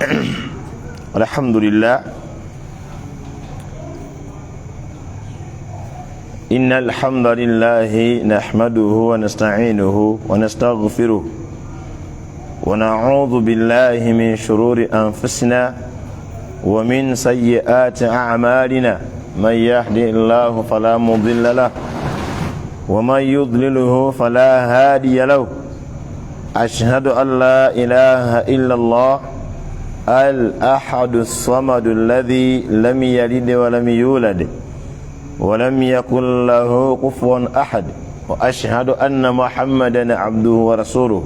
الحمد لله إن الحمد لله نحمده ونستعينه ونستغفره ونعوذ بالله من شرور أنفسنا ومن سيئات أعمالنا من يهده الله فلا مضل له ومن يضلله فلا هادي له أشهد أن لا إله إلا الله الأحد الصمد الذي لم يلد ولم يولد ولم يكن له كفوا أحد وأشهد أن محمدا عبده ورسوله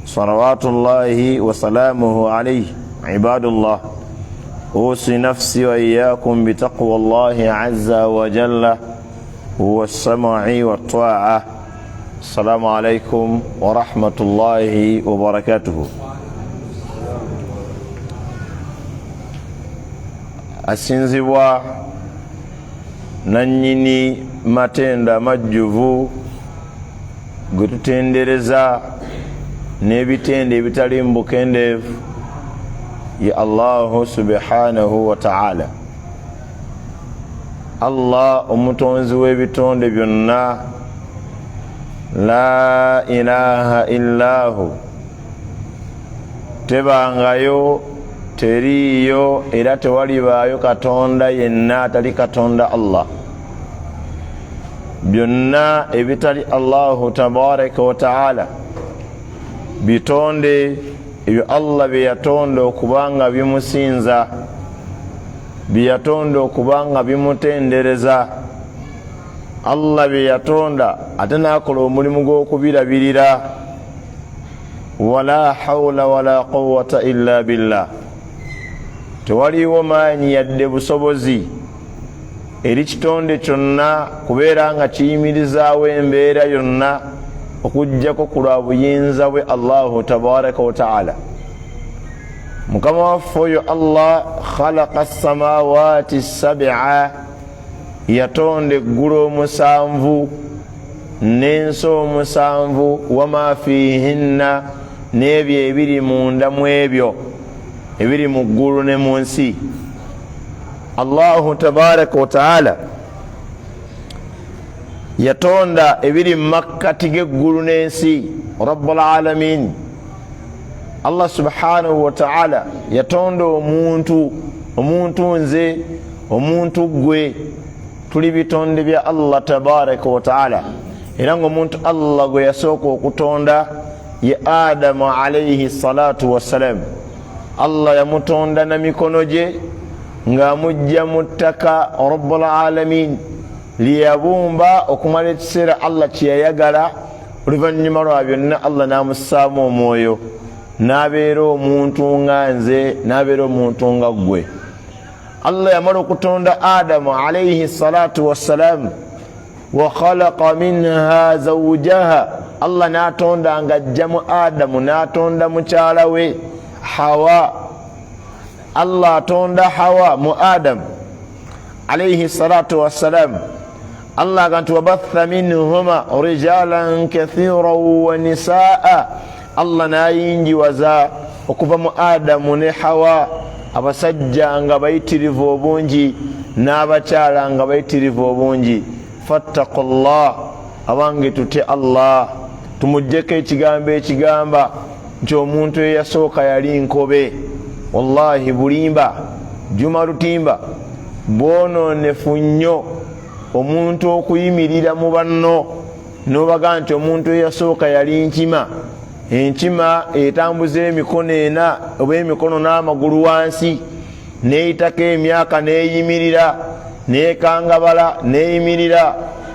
صلوات الله وسلامه عليه. عباد الله، أوصي نفسي وإياكم بتقوى الله عز وجل والسمع والطاعة. السلام عليكم ورحمة الله وبركاته. asinzibwa nanyini matenda majjuvu gwe tutendereza n'ebitende ebitali mbukendeevu ya Allahu subhanahu wa ta'ala. Allah omutonzi w'ebitonde byonna, la ilaha illahu, tebangayo teriyo era tewalibaayo katonda yenna atali katonda Allah. byonna ebitali Allahu tabaraka wa ta'ala bitonde ebyo Allah byeyatonda okubanga bimusinza, byeyatonda okubanga bimutendereza. Allah byeyatonda ate n'akola omulimu gw'okubirabirira. wala hawla wala quwwata illa billah, tewaliwo maanyi yadde busobozi eri kitonde kyonna kubeera nga kiyimirizaawo embeera yonna okujjako ku lwa buyinza bwe Allahu tabaraka wa ta'ala. mukama waffe oyo Allah khalaqa samawati sab'a, yatonda eggulu omusanvu n'ensi omusanvu, wama fihinna, n'ebyo ebiri munda mu ebyo ebiri mu ggulu ne mu nsi. Allahu tabaraka wa ta'ala yatonda ebiri mu makkati g'eggulu n'ensi, rabbul alamin. Allah subhanahu wa ta'ala yatonda omuntu nze, omuntu gwe, tuli bitonde bya Allah tabaraka wa ta'ala. era ng'omuntu Allah gwe yasooka okutonda ye Adamu alayhi salatu wassalam. Allah yamutonda na mikono gye ng'amujja mu ttaka, rabbul alamin lyeyabumba okumala ekiseera Allah kyeyayagala. oluvannyuma lwa byonna Allah n'amussaamu omwoyo, n'abeera omuntu nga nze, n'abeera omuntu nga ggwe. Allah yamala okutonda Adamu alayhi salatu wassalam, wa khalaqa minha zawjaha. Allah n'atonda ng'ajjamu Adamu, n'atonda mukyala we Hawa. Allah atonda Hawa mu Adamu alayhi salatu wassalam. Allah agantu wabatha minhuma rijalan kathiran wa nisaa. Allah n'ayinjiwaza okuva mu Adamu ne Hawa abasajja nga bayitirivu obungi n'abakyala nga bayitirivu obungi. fattaqullah, abange tutye Allah, tumujjeko ekigambo ekigamba nti omuntu eyasooka yali nkobe. wallahi bulimba, juma lutimba, bwonoonefu nnyo omuntu okuyimirira mu banno n'obaga nti omuntu eyasooka yali nkima. enkima etambuza emikono ena oba emikono n'amagulu wansi, n'eyitako emyaka n'eyimirira, n'ekangabala n'eyimirira.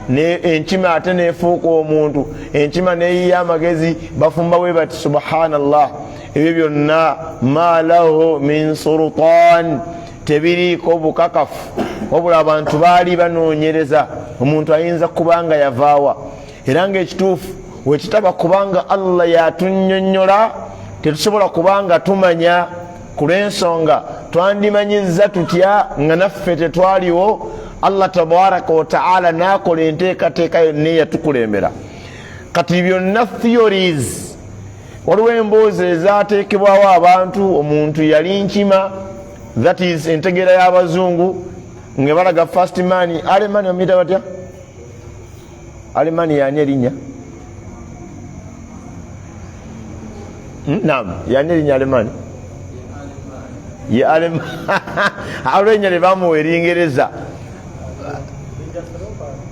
enkima ate n'efuuka omuntu, enkima n'eyiya amagezi, bafumba bwe bati subhanallah. ebyo byonna ma lahu min sultan, tebiriiko bukakafu, wabula abantu baali banoonyereza omuntu ayinza kubanga yavaawa. era ng'ekituufu wekitaba kubanga Allah yatunnyonnyola, tetusobola kubanga tumanya. ku lw'ensonga twandimanyiza tutya nga naffe tetwaliwo. Allah tabaraka wa ta'ala n'akola enteekateeka yonna eyatukulembera. kati byonna theories waliwo emboozi ezateekebwawo abantu omuntu yali nkima, that is entegeera y'abazungu nga balaga first man. Alemani omuyita batya? Alemani yani erinnya? Naam, yani erinnya Alemani? Ye Alemani. Olw'erinnya lye bamuwa Eringereza.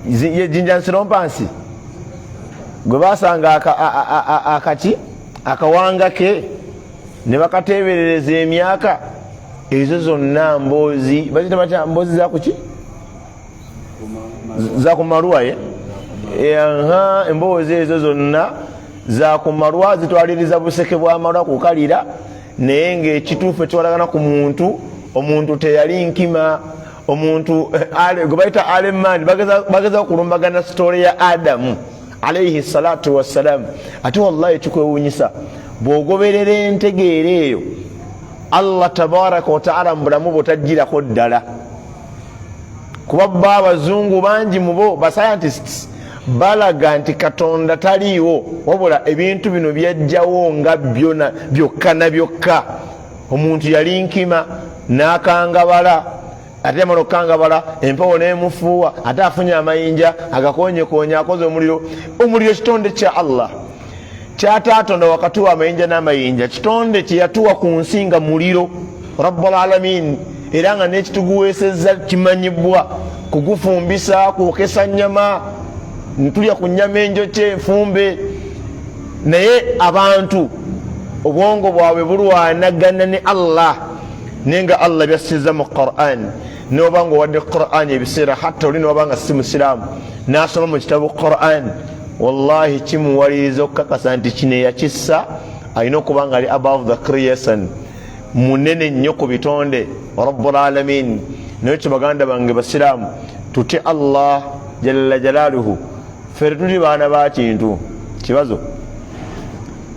Ye Jinja Nsirompansi. Gwe basanga akati akawanga ke ne bakateeberereza emyaka ezo zonna mboozi bazita batya mboozi zakuki zakumalwa emboozi ezo zonna zakumalwa zitwaliriza buseke bwamalwa kukalira naye ngaekituufu ekiwalagana ku muntu omuntu teyali nkima omuntu gwe bayita Alemani bageza kulumbagana sitole ya Adamu alayhi salatu wassalam. Ate wallahi ekikwewuunyisa bw'ogoberera entegeera eyo Allah tabaraka wa taala mu bulamu bw'otajjirako ddala, kuba bo abazungu bangi mu bo ba scientists balaga nti Katonda taliiwo wabula ebintu bino byajjawo nga byokka na byokka. Omuntu yali nkima n'akangabala, ate yamala okukangabala empewo n'emufuuwa, ate afunye amayinja agakonyekonya akoze omuliro. Omuliro kitonde kya Allah kyataatonda wakati wa amayinja n'amayinja, kitonde kye yatuwa ku nsi nga muliro Rabbul Alamin, era nga n'ekituguweesezza kimanyibwa kugufumbisa, kwokesa nnyama, ntulya ku nnyama enjokye enfumbe. Naye abantu obwongo bwabwe bulwanagana ne Allah, nenga Allah byassizza mu Qur'an. Noba nga owadde Qur'an ebiseera hatta oli noba nga si musiraamu n'asoma mu kitabu Qur'an, wallahi kimuwaliriza okukakasa nti kino yakissa alina okuba nga ali above the creation, munene nnyo ku bitonde Rabbul Alamin. Naye kyo baganda bange basiraamu tutye Allah jalla jalaaluhu. Fere tuli baana ba kintu kibazo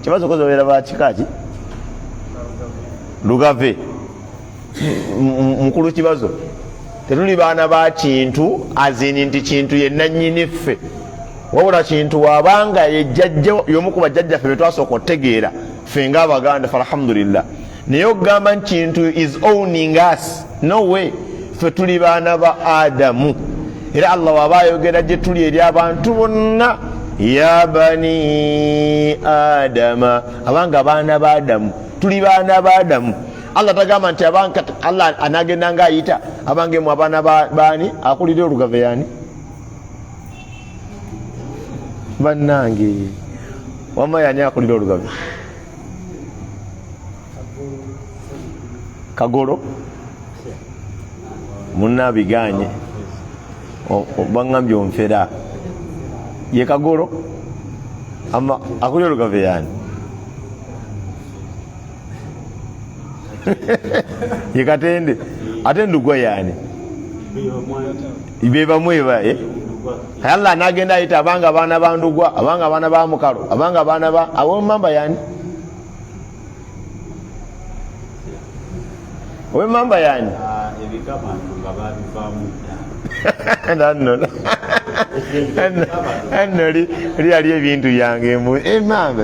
kozobeera bakikaki lugave mukulu kibazo. Tetuli baana ba kintu azini nti kintu ye nannyini ffe, wabula kintu wabanga yejjajja y'omu ku bajjajjaffe betwasooka otegeera ffe ng'Abaganda alhamdulillah. Naye okugamba nti kintu is owning us, no way. Ffe tuli baana ba Adamu, era Allah waba ayogera gye tuli eri abantu bonna, ya bani Adama, abanga baana ba Adamu, tuli baana ba Adamu. Allah tagama nti abantu Allah anagenda ng'ayita abange mu abaana baani akulira olugave yani bannange wama yani akulira olugave Kagolo munna biganye bangambye onfera ye Kagolo ama akulira olugave yani ye Katende ate Ndugwa yani ibeba mweba Allah nagenda ayita abanga baana ba Ndugwa, abanga baana ba Mukalo, abanga baana ba aw'Emmamba yani ow'Emmamba yani anno lyali ebintu yange Emmamba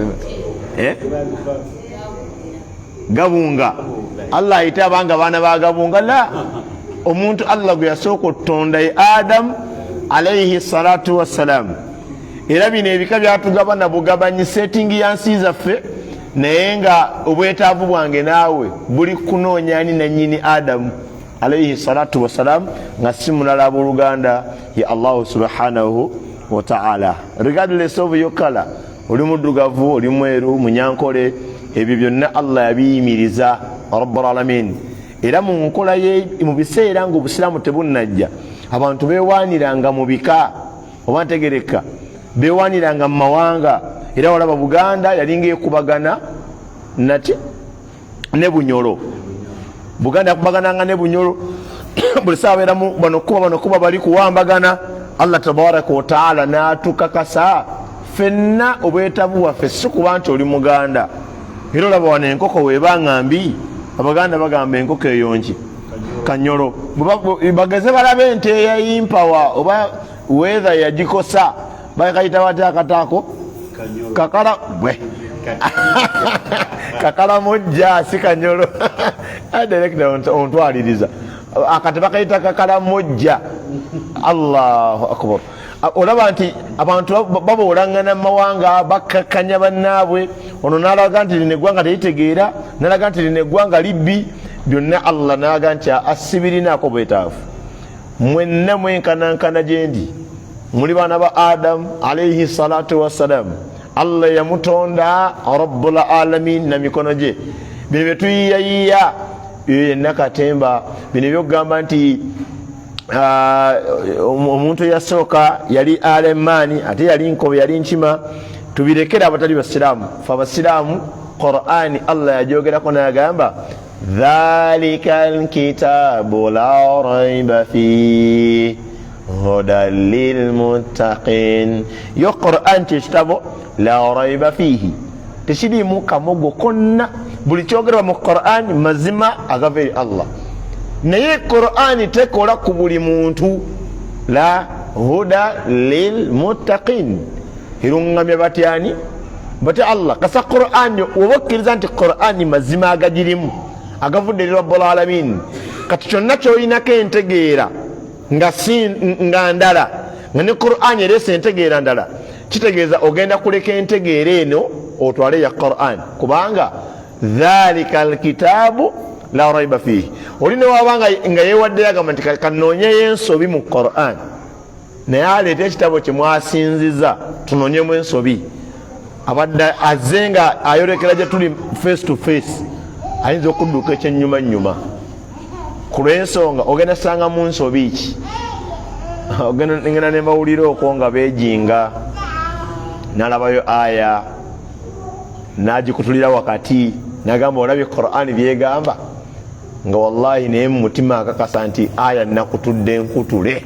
Gabunga. Allah ayita abanga baana ba Gabunga la omuntu Allah gwe yasooka otonda ye Adam alayhi salatu wassalam. Era bino ebika byatugaba na bugabanyi setting ya nsi zaffe, naye nga obwetaavu bwange naawe buli kunoonya ani nannyini Adamu alayhi salatu wassalam, nga si mulala abooluganda ye Allah subhanahu wa ta'ala. Regardless of your color, oli muddugavu, oli mweru, munyankole, ebyo byonna Allah yabiyimiriza Rabbul Alamin. Era mu nkola ye mu biseera ng'Obusiraamu tebunnajja, abantu beewaaniranga mu bika oba ntegereka, beewaaniranga mu mawanga. Era walaba Buganda yalinga ekubagana nati ne Bunyolo. Buganda yakubagananga ne Bunyolo buli saa beeramu bano kuba bali kuwambagana. Allah tabaraka wa taala n'atukakasa ffenna obwetavu waffe si kuba nti oli Muganda. Era olaba wano enkoko weebanga mbi, Abaganda bagamba enkoko eyonki Kanyolo. Bageze balabe ente eyayimpa oba weather yagikosa bakayita bati akataako kakala bwe kakalamojja si kanyolo director ontwaliriza akati bakayita kakalamojja. Allahu akbar. Olaba nti abantu baboolangana mu mawanga bakkakkanya bannaabwe, ono n'alaga nti lino eggwanga teritegeera, n'alaga nti lino eggwanga libbi, byonna Allah n'alaga nti asibirinaako bwetaafu. Mwenna mwenkanankana gye ndi, muli baana ba Adamu alayhi salatu wassalam. Allah yamutonda rabbul alamin na mikono gye. Bino bye tuyiyayiya yenna katemba, bino byokugamba nti omuntu yasooka yali alemani ate yali nkobe yali nkima, tubirekera abatali basiraamu. Fe abasiraamu Qur'ani Allah yajogerako n'agamba dhalika alkitabu la raiba fihi hudan lilmuttaqin. Yo Qur'an kyekitabo la raiba fihi, tekirimu kamogo konna, buli kyogerwa mu Qur'an mazima agava eri Allah. Naye Qur'ani tekola ku buli muntu. La huda lilmuttaqin, irungamya batyani batya Allah. Kasa Qur'ani oba okkiriza nti Qur'ani mazima agagirimu agavudde eri rabbul alamin, kati kyonna kyoyinako entegeera nga ndala, nga ne Qur'ani ereese entegeera ndala, kitegeeza ogenda kuleka entegeera eno otwale ya Qur'an, kubanga dhalika alkitabu la raiba fihi. Oli ne wabanga nga yewaddeyo agamba nti kanoonyeyo ensobi mu Qur'an, naye aleeta ekitabo kye mwasinziza tunoonyemu ensobi, abadde azze nga ayolekera gye tuli face to face, ayinza okudduka ekyennyuma nnyuma. Ku lw'ensonga ogenda sanga mu nsobi ki, ogenda ne mbawulira okwo nga beejinga, n'alabayo aya n'agikutulira wakati, n'agamba olabye Qur'ani byegamba, nga wallahi naye mu mutima akakasa nti aya nakutudde nkutule.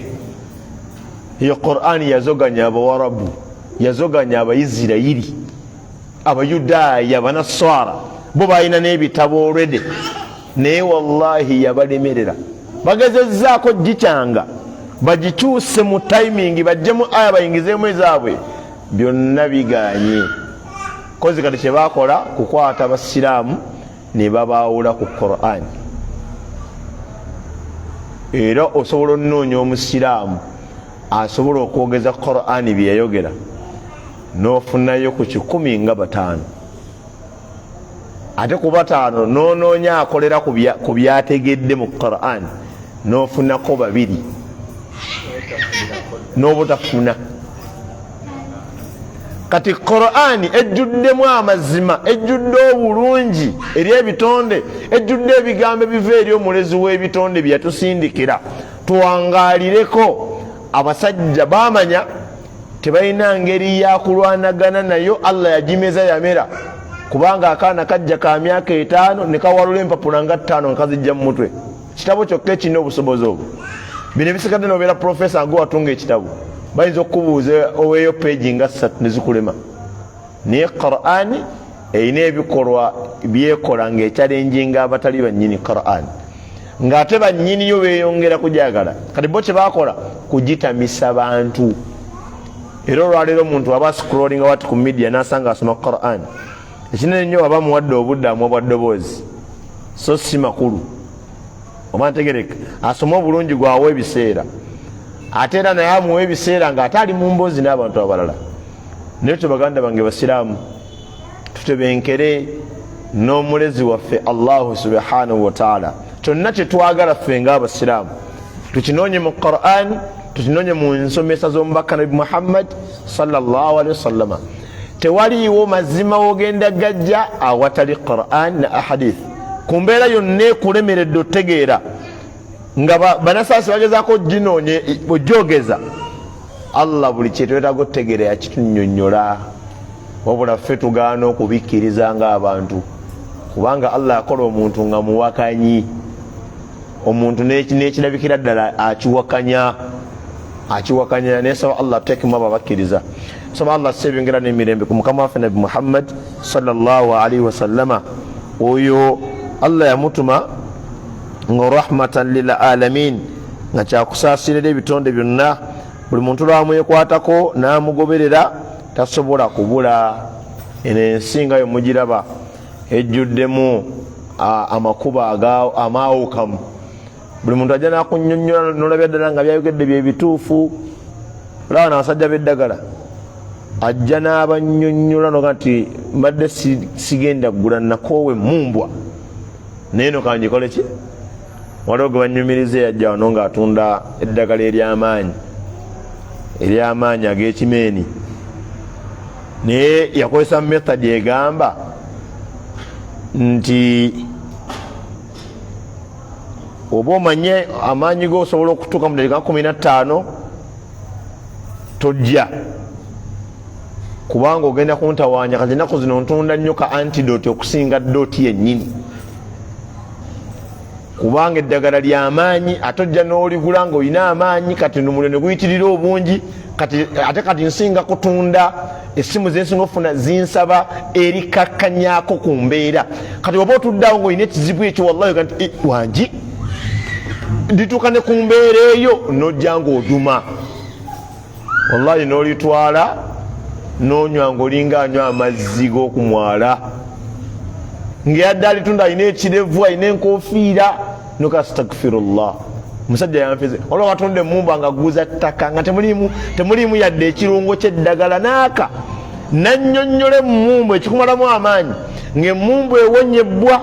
Eyo Qur'ani yazoganya Abawarabu, yazoganya Abayisirayiri, Abayudaaya, Abanaswara, bo balina n'ebitabo already, naye wallahi yabalemerera. Bagezezzaako gikyanga bagikyuse mu timing, bajjemu aya bayingizeemu ezaabwe, byonna biganye. Kozi kati kye bakola kukwata abasiraamu ne babaawula ku Qur'ani. Era osobola onnoonya omusiraamu asobola okwogeza Qur'ani bye yayogera n'ofunayo ku 10 nga 5, ate ku 5 n'onoonya akolera ku byategedde mu Qur'ani n'ofunako 2 n'obutafuna. Kati Qur'ani ejjuddemu amazima, ejjudde obulungi eri ebitonde, ejjudde ebigambo ebiva eri omulezi w'ebitonde bye yatusindikira tuwangaalireko. Abasajja baamanya tebalina ngeri ya kulwanagana nayo, Allah yagimeza yamera, kubanga akaana kajja ka myaka 5 ne kawalula empapula nga 5 nkazijja mu mutwe. Kitabo kyokka ekirina obusobozi obwo. Bino ebisigadde n'obeera profesa nga watunga ekitabo, bayinza okubuuza oweeyo peegi nga 3 ne zikulema. Naye Qur'ani erina ebikolwa byekola ng'ekyalenjinga abatali bannyini Qur'ani, ng'ate bannyini yo beeyongera kujagala. Kati bo kye bakola kugitamisa bantu. Era olwaleero omuntu aba scrolling wati ku media n'asanga asoma Qur'ani, ekinene nnyo aba muwadde obuddamu obwa ddoboozi, so si makulu. Oba ntegereka, asoma obulungi gwawe ebiseera, ate era naye amuwa ebiseera ng'ate ali mu mboozi n'abantu abalala. Naye kyo baganda bange basiraamu, tutebenkere n'omulezi waffe Allahu subhanahu wa ta'ala. Kyonna kye twagala ffe ng'abasiraamu tukinoonye mu Qur'an, tukinoonye mu nsomesa z'omubaka Nabi Muhammad sallallahu alaihi wasallama. Tewaliiwo mazima wogenda gajja awatali Qur'an na ahadith. Ku mbeera yonna ekulemeredde otegeera nga banasaasi bagezaako ginoonye ojogeza, Allah buli kyetwetaaga otegeera yakitunnyonnyola, wabula ffe tugaana okubikkiriza ng'abantu, kubanga Allah yakola omuntu nga muwakanyi. Omuntu n'ekirabikira ddala akiwakanya, nesaba Allah tuteekemu abo abakkiriza. Saba Allah sebyongera n'emirembe ku mukama waffe Nabi Muhammad sallallahu alaihi wasallama, oyo Allah yamutuma nga rahmatan lil alamin, nga kyakusaasirira ebitonde byonna. Buli muntu lwamwekwatako n'amugoberera tasobola kubula eno ensi nga yemugiraba ejjuddemu amakuba amaawukamu. Buli muntu ajja nakunyonnyola nolabya ddala nga byayogedde byebituufu. Olaba n'abasajja b'eddagala ajja n'abanyonnyola noga nti mbadde sigenda kugula nakoowe mumbwa naye no kanjikole ki. Waliwo gwe banyumiriza yajja wano ng'atunda eddagala ery'amaanyi ag'ekimeeni, naye yakozesa method egamba nti oba omanye amaanyi go osobola okutuuka mu dakiika 15 tojja, kubanga ogenda kuntawaanya. Kati ennaku zino ntunda nnyo ka antidote okusinga dooti yennyini, kubanga eddagala ly'amaanyi ate ojja n'oligula ng'olina amaanyi. Kati nomuliro ne guyitirira obungi, ate kati nsinga kutunda essimu zensinga okufuna zinsaba erikakkanyaako ku mbeera. Kati oba otuddeawo ng'olina ekizibu ekyo wallahi oga nti wangi ndituuka ne ku mbeera eyo, n'ojja ng'oduma wallahi n'olitwala n'onywa ng'olinga anywa amazzi g'okumwala, ng'eyadde alitunda alina ekirevu alina enkofiira noka astagfirullah. Omusajja yanfeze olwo watonde mumba nga guza ttaka nga temulimu yadde ekirungo ky'eddagala naaka. Nannyonnyole mumbu ekikumalamu amaanyi, ng'emmumbu ewonyebbwa,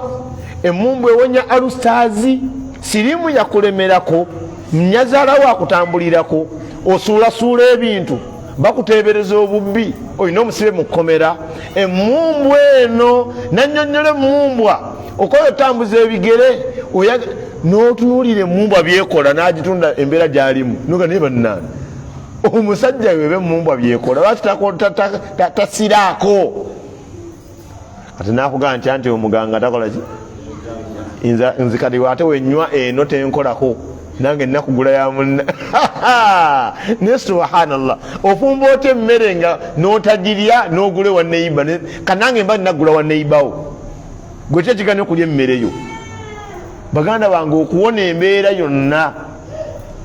emmumbu ewonya alustaazi, sirimu yakulemerako, mnyazaalawo akutambulirako, osuulasuula ebintu, bakuteebereza obubbi, olina omusibe mu kkomera. Emmumbu eno nannyonnyole mmumbwa okola otambuza ebigere n'otunuulira emmumbwa byekola n'agitunda embeera gy'alimu noga naye bannange omusajja webe emmumbwa byekola lwaki tasiraako. Kati naakugamba nti anti omuganga takola ki, nzikadiwa ate wenywa eno tenkolako nange nakugula ya munna ne subhanallah. Ofumba ota emmere nga n'otagirya n'ogule wa neiba, kanange mba nagula wa neibawo gwe kyekigane okulya emmere yo. Baganda bange okuwona embeera yonna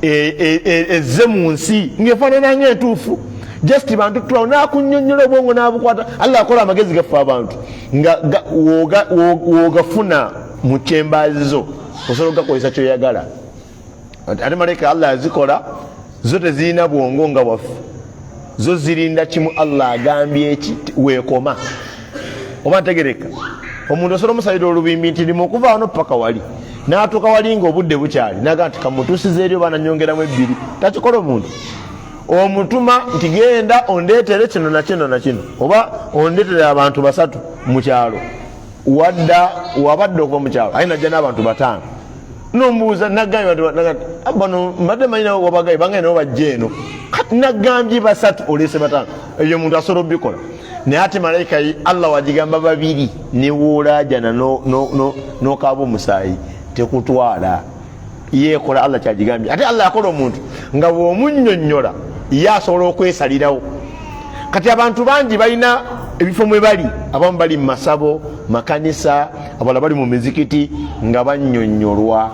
ezze mu nsi ng'efaanana ng'entuufu, just bantu tutulawo nakunnyonnyola obwongo n'abukwata. Allah akola amagezi gaffe abantu nga wogafuna mu kyembaazizo osobola okugakozesa kyoyagala. Ate malaika Allah yazikola zo tezirina bwongo nga bwaffe, zo zirinda kimu. Allah agambye eki weekoma oba ntegereka. Omuntu osobola omusayira olubimbi nti limu okuva wano paka wali, n'atuuka wali ng'obudde bukyali, naga nti kamutuusiza eri oba nanyongeramu 2. Takikola omuntu. Omutuma nti genda ondeetere kino na kino na kino, oba ondeetere abantu 3 mu kyalo, wabadde okuva mu kyalo aye najja n'abantu 5. Nombuuza nagambye bano mbadde manyina wabagaye bangaye nabo bajja eno, kati nagambye 3 oleese 5. Ebyo omuntu asobola obikola. Naye ate malayika Allah wagigamba 2 niwoolajana n'okaaba omusaayi tekutwala. Yeekola Allah kyagigambye. Ate Allah yakola omuntu nga bw'omunnyonnyola ye asobola okwesalirawo. Kati abantu bangi balina ebifo mwe bali, abamu bali mu masabo, makanisa, abalala bali mu mizikiti nga bannyonnyolwa.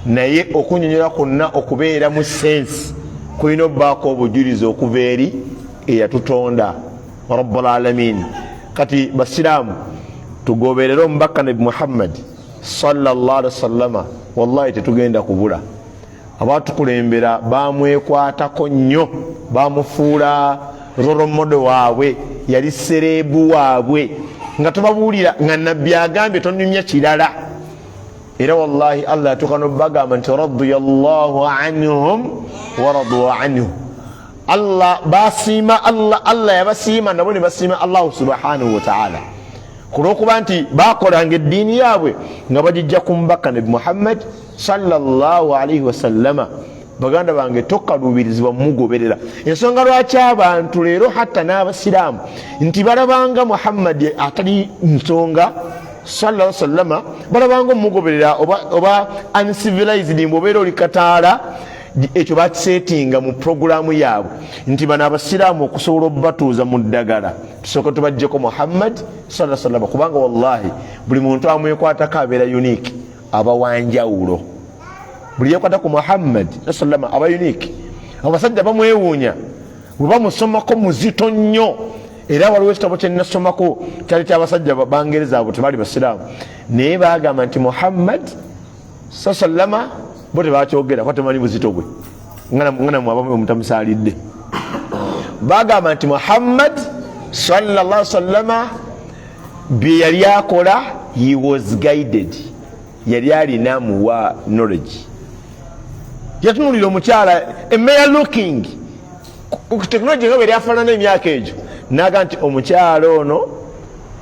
Naye okunnyonnyola kwonna okubeera mu sensi kulina obbaako obujulizi okuva eri eyatutonda Rabbul Alamin. Kati basiraamu tugoberere omubaka Nabi Muhammad sallallahu alaihi wasallama, wallahi tetugenda kubula. Abatukulembera bamwekwatako nnyo, bamufuula role model waabwe, yali serebu waabwe, nga tubabuulira nga nabbi agambye tonumya kirala. Era wallahi Allah yatuuka n'obagamba nti radiyallahu anhum wa radu anhu. Allah basiima Allah yabasiima nabo ne basiima Allah subhanahu wa ta'ala, kulwokuba nti bakolanga eddiini yaabwe nga bagijja ku mubaka Nabi Muhammad sallallahu alaihi wasallama. Baganda bange tokaluubirizibwa mumugoberera. Ensonga lwaki abantu leero hatta n'abasiraamu nti balabanga Muhammad atali nsonga sallallahu alaihi wasallama, balabanga mumugoberera oba uncivilized, mbobeera oli kataala, ekyo bakisetinga mu programu yaabwe nti bano abasiraamu okusobola obubatuuza mu ddagala tusooka tubajjeko Muhammad sallallahu alaihi wasallam, kubanga wallahi buli muntu amwekwatako abeera unique, aba wanjawulo. Buli yekwata ku Muhammad sallallahu alaihi wasallam aba unique. Abasajja bamwewuunya bwe bamusomako muzito nnyo era waliwo ekitabo kye nasomako kyali kyabasajja bangereza abo tebaali basiraamu naye bagamba nti Muhammad sallama bo tebakyogera kwa temanyi buzito gwe ngana mwaba mutamusaalidde bagamba nti Muhammad sallallahu alaihi wasallama bye yali akola he was guided yali alina muwa knowledge yatunulira omukyala emeya looking technology nga bwe lyafaanana emyaka egyo naga nti omukyala ono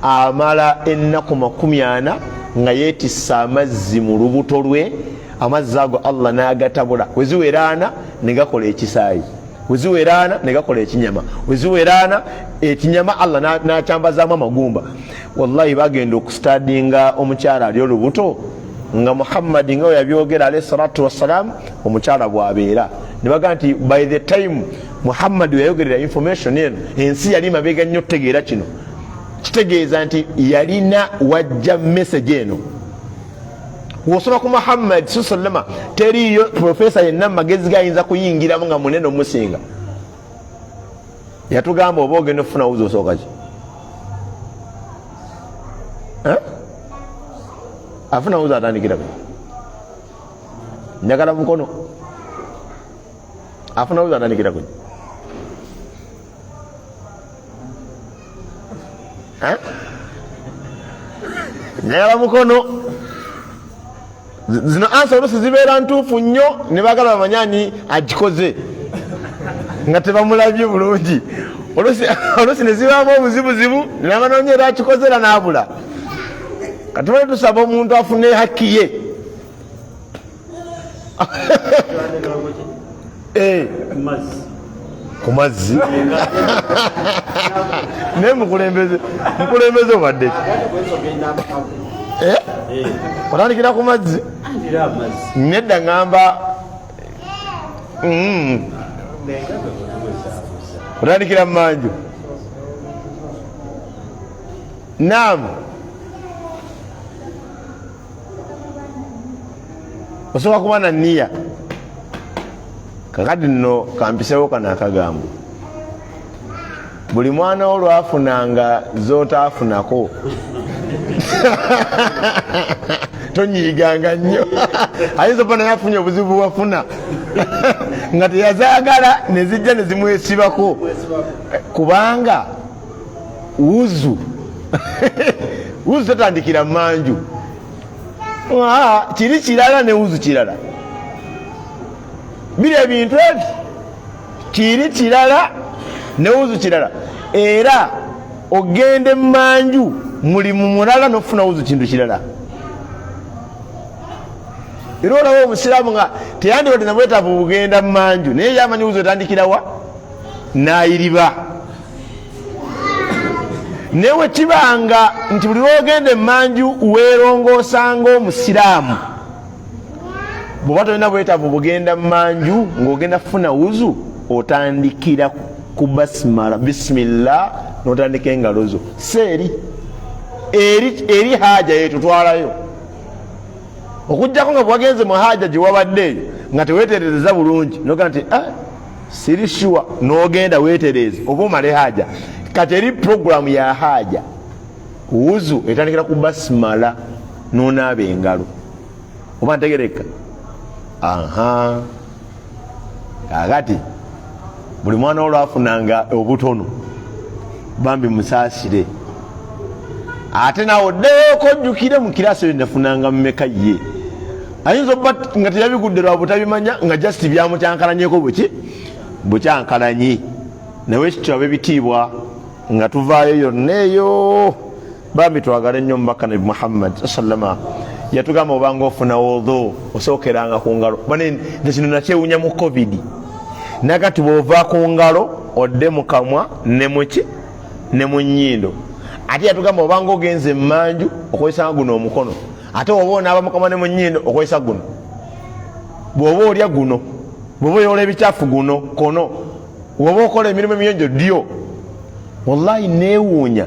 amala ennaku 40 nga yeetissa amazzi mu lubuto lwe amazzi ago Allah n'agatabula weziweraana ne gakola ekisaayi weziweraana ne gakola ekinyama weziweraana ekinyama Allah n'akyambazaamu amagumba wallahi bagenda okustadinga omukyala ali olubuto nga Muhammad nga yabyogera alayhi salatu wassalam omukyala bwabeera ne baga nti by the time Muhammad yayogerera information eno ensi yali mabega nnyo okutegeera kino kitegeeza nti yalina wajja message eno wosoma ku Muhammad sallama teriyo profesa yenna magezi gayinza kuyingiramu nga munene omusinga yatugamba oba ogenda okufuna wuzi osooka ki afuna wuzi atandikira njagala mukono afuna wuzi atandikira ku njagala mukono zino ansa olusi zibeera ntuufu nnyo ne bagala bamanyani agikoze nga tebamulabye bulungi olusi ne zibaamu obuzibuzibu nabanoonya era akikoze era n'abula katubale tusaba omuntu afune hakki ye ku mazzi naye mukulembeze obadde otandikira ku mazzi nedda ngamba otandikira mumanju naamu osobola kuba na nniya kakati nno kampisewo kana akagambo buli mwana wo lwafunanga zotaafunako tonyiganga nnyo ayinza oba naye afunye obuzibu wafuna nga teyazaagala nezijja nezimwesibako kubanga wuzu tatandikira manju kiri kirala ne wuzu kirala biri ebintu ebi kiri kirala ne wuzu kirala era ogende manju mulimu mulala nofuna wuzu kintu kirala era olaba omusiraamu nga teyandibadde nabwetaavu bugenda mumanju naye yamanyi wuzu otandikirawa nayiriba newe kibanga nti buli lwogende mumanju weerongosanga omusiraamu bwoba tolina bwetaavu bugenda mumanju ng'ogenda kufuna wuzu otandikira ku basmala bisimillah notandika engalo zo seeri eri haja yetutwalayo okujjako nga bwagenze mu haja gyewabaddeeyo nga teweterereza bulungi noga nti siri sure nogenda wetereze oba omale haja kati eri programu ya haja wuzu etandikira ku basmala nonaaba engalo oba ntegereka kakati buli mwana olwafunanga obutono bambi musaasire ate nawe oddeeko ojjukire mu kirasi eyo nafunanga mumeka ye ayinza oba nga teyabigudde lwa butabimanya nga just byamukyankalanyeko bukyankalanyi nawe ekityo ab'ebitiibwa nga tuvaayo yonna eyo bambi twagala ennyo mubaka nabi Muhammad sallama yatugamba obanga ofuna wodho osookeranga ku ngalo kino nakyewunya mu covid nagati bwova ku ngalo odde mu kamwa ne muki ne mu nnyindo ate yatugamba obanga ogenze mumanju okozesanga guno omukono ate oba onaaba mu kamwa ne mu nnyindo okozesa guno bw'oba olya guno bw'oba oyoola ebikyafu guno kono bw'oba okola emirimu emiyonjo ddyo wallahi neewuunya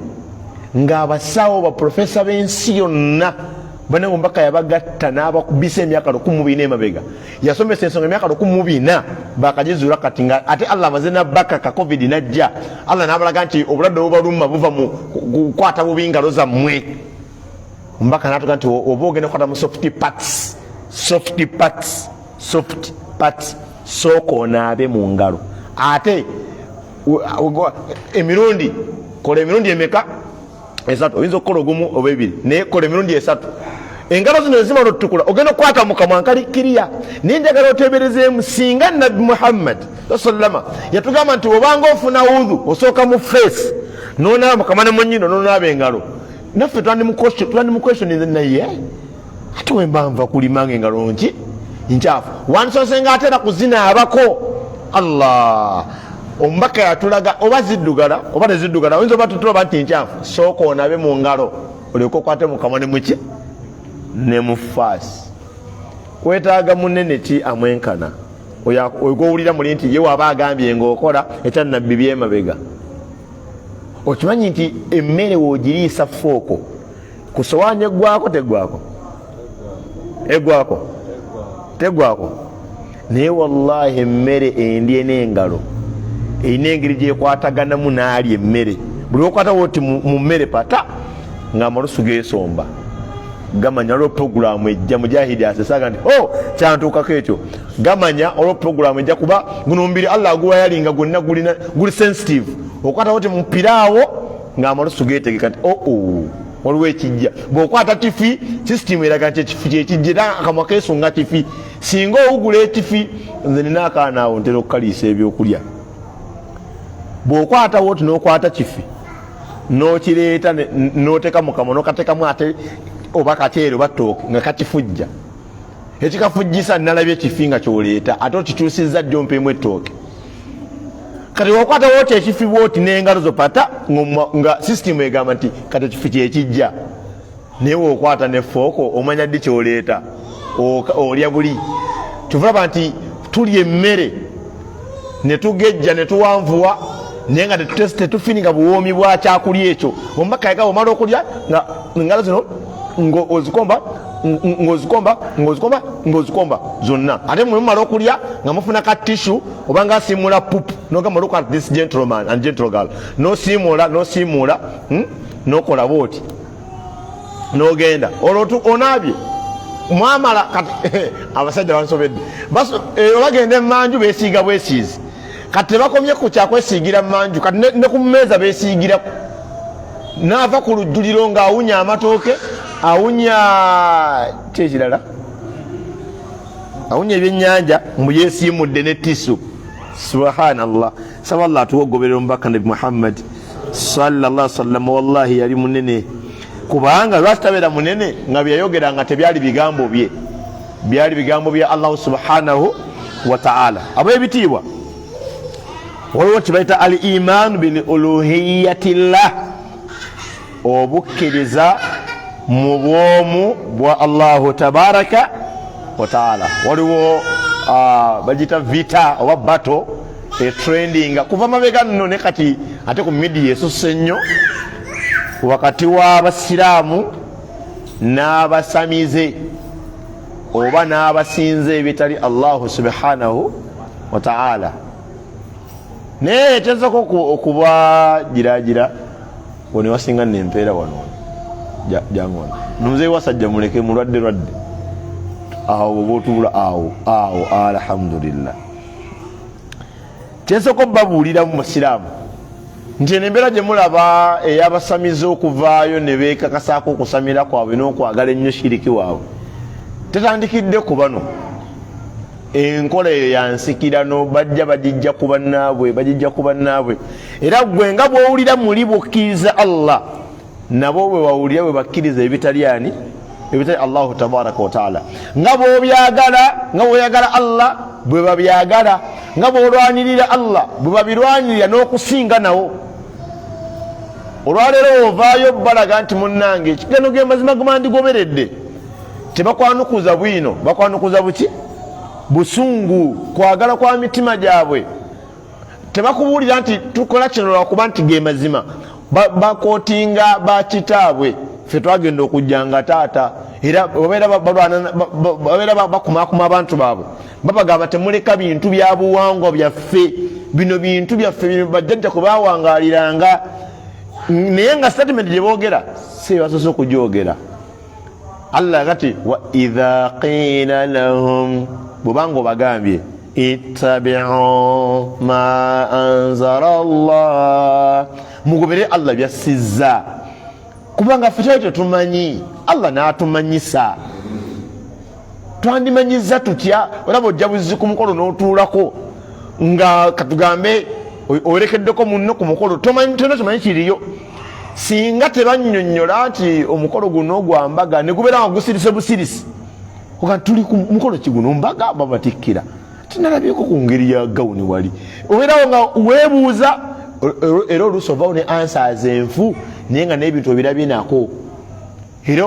ng'abasawo baprofesa b'ensi yonna bane ombaka yabagatta n'abakubisa emyaka 14 emabega yasomesa ensonga emyaka 14 bakagizula kati nga ate Allah amaze nabaka ka covid najja Allah n'abalaga nti obulwadde obubalumma buva mu kukwata bubi ngalo zammwe ombaka n'atuga nti oba ogenda kukwata mu soft parts sooka onaabe mu ngalo ate emirundi kola emirundi emeka esatu oyinza okukola ogumu oba ebiri naye kola emirundi esatu engalo zino ezimala otutukula ogenda okukwata mu kamwa nkalikiriya naye njagala oteeberezeemu singa nabbi Muhammad sallama yatugamba nti obanga ofuna udhu osooka mu face nonaaba mu kamwa ne mu nnyindo nonaaba engalo naffe twandi mu question naye ate wemba nva kulimanga engalo nki nkyafu wansosenga ateera kuzinaabako Allah ombaka yatulaga oba ziddugala oba teziddugala oyinza oba tutulaba nti nkyafu sooka onaabe mu ngalo olyoke okwate mu kamwa ne muki ne mu faasi kwetaaga munene ki amwenkana ogwowulira muli nti ye waba agambye ng'okola ekyannabbi byemabega okimanyi nti emmere woogiriisa fooko ku sowaani eggwako tegwako naye wallahi emmere endye n'engalo erina engeri gyekwataganamu n'ali emmere buli okwatawo oti mu mmere pata ng'amalusu geesomba gamanya olwo programu ejja mujahidi asesaga nti kyantuukako ekyo gamanya olwo programu ejja kuba guno omubiri Allah aguwayalinga gwonna guli sensitive okwatawo oti mupiraawo ng'amalusu geetegeka nti waliwo ekijja bw'okwata tifi sisitimu eraga nti ekifi kyekijja era akamwa keesunga tifi singa owugula etifi nze nina akaana awo ntera okukaliisa ebyokulya bw'okwatawo oti n'okwata kifi n'okireeta n'oteeka mu kamwa n'okateekamu ate oba kateere oba ttooke nga kakifujja ekikafujjisa nalabye ekifi nga kyoleeta ate okikyusizza jjompeemu ettooke kati okwatawo oti ekifi bwoti n'engalo zo pata nga sisitimu egamba nti kati ekifi kyekijja naye wokwata ne fooko omanya ddi kyoleeta olya buli kyovulaba nti tulya emmere ne tugejja ne tuwanvuwa naye nga tetufininga buwoomi bwa kyakulya ekyo ombaka yaga omala okulya nga engalo zino ng'ozikomba zonna ate mwemumala okulya nga mufuna ka tishu oba nga asiimula pupu nogamba look at this gentleman and gentle girl nosiimuula nokola booti nogenda olwo onaabye mwamala abasajja bansobedde bagenda emanju besiiga bwesiizi kati tebakomye ku kyakwesiigira manju kati ne ku mmeeza besiigira naava ku lujjuliro ng'awunya amatooke awunya kyekirala awunya ebyennyanja mbu yeesiimudde ne tisu subhanallah saba Allah atuwogoberera omubaka nabi Muhammad sallallahu sallam wallahi yali munene kubanga lwaki tabeera munene nga byayogera nga tebyali bigambo bye byali bigambo bya Allah subhanahu wa ta'ala ab'ebitiibwa waliwo kibayita al iman bil uluhiyatillah obukkiriza mu bwomu bwa Allahu tabaraka wa ta'ala waliwo bagita vita oba bato trending kuva mabega nno ne kati ate ku media esusse nnyo wakati w'abasiraamu n'abasamize oba n'abasinze ebitali Allahu subhanahu wa ta'ala naye tenzako okuba giraagira wone wasinga nempeera wano jangona numuzeeyi wasajja muleke mulwadde awo botubula awo alhamdulillah kyensoko babuulira mu musiraamu nti embeera gye mulaba ey'abasamize okuvaayo ne beekakasaako okusamira kwabwe n'okwagala ennyo shiriki waabwe tetandikidde ku bano enkola eyo yansikirano bajja ku bannaabwe era gwe nga bw'owulira muli bukkiriza Allah nabo bwe bawulira bwe bakkiriza ebitali Allahu tabaraka wa taala nga bw'oyagala Allah bwe babyagala nga bw'olwanirira Allah bwe babirwanirira n'okusinga nawo olwaleero ovaayo balaga nti munnange ekigendo gemazima gemandigoberedde tebakwanukuza bwino bakwanukuza buki busungu kwagala kwa mitima gyabwe tebakubuulira nti tukola kino lwakuba nti ge mazima bakotinga bakitaabwe ffe twagenda okujjanga taata era babeera bakumakuma abantu baabwe babagamba temuleka bintu bya buwangwa byaffe bino bintu byaffe bino bajjajja kwe bawangaliranga naye nga statement gye boogera si basoose okugyogera. Allah kati wa idha qila lahum bwebanga obagambye ittabi'u ma anzala Allah mugobere Allah byassizza kubanga ffe tetumanyi Allah n'atumanyisa twandimanyiza tutya olaba ojja buzzi ku mukolo n'otuulako nga katugambe olekeddeko munno ku mukolo tomanyi kiriyo singa tebannyonnyola nti omukolo guno gwa mbaga ne gubeera nga gusirise busirisi oga tuli ku mukolo kiguno mbaga babatikkira tinalabyeko ku ngeri ya gawuni wali obeerawo nga weebuuza era oluusi ovaawo ne answers enfu naye nga n'ebintu obirabye nako era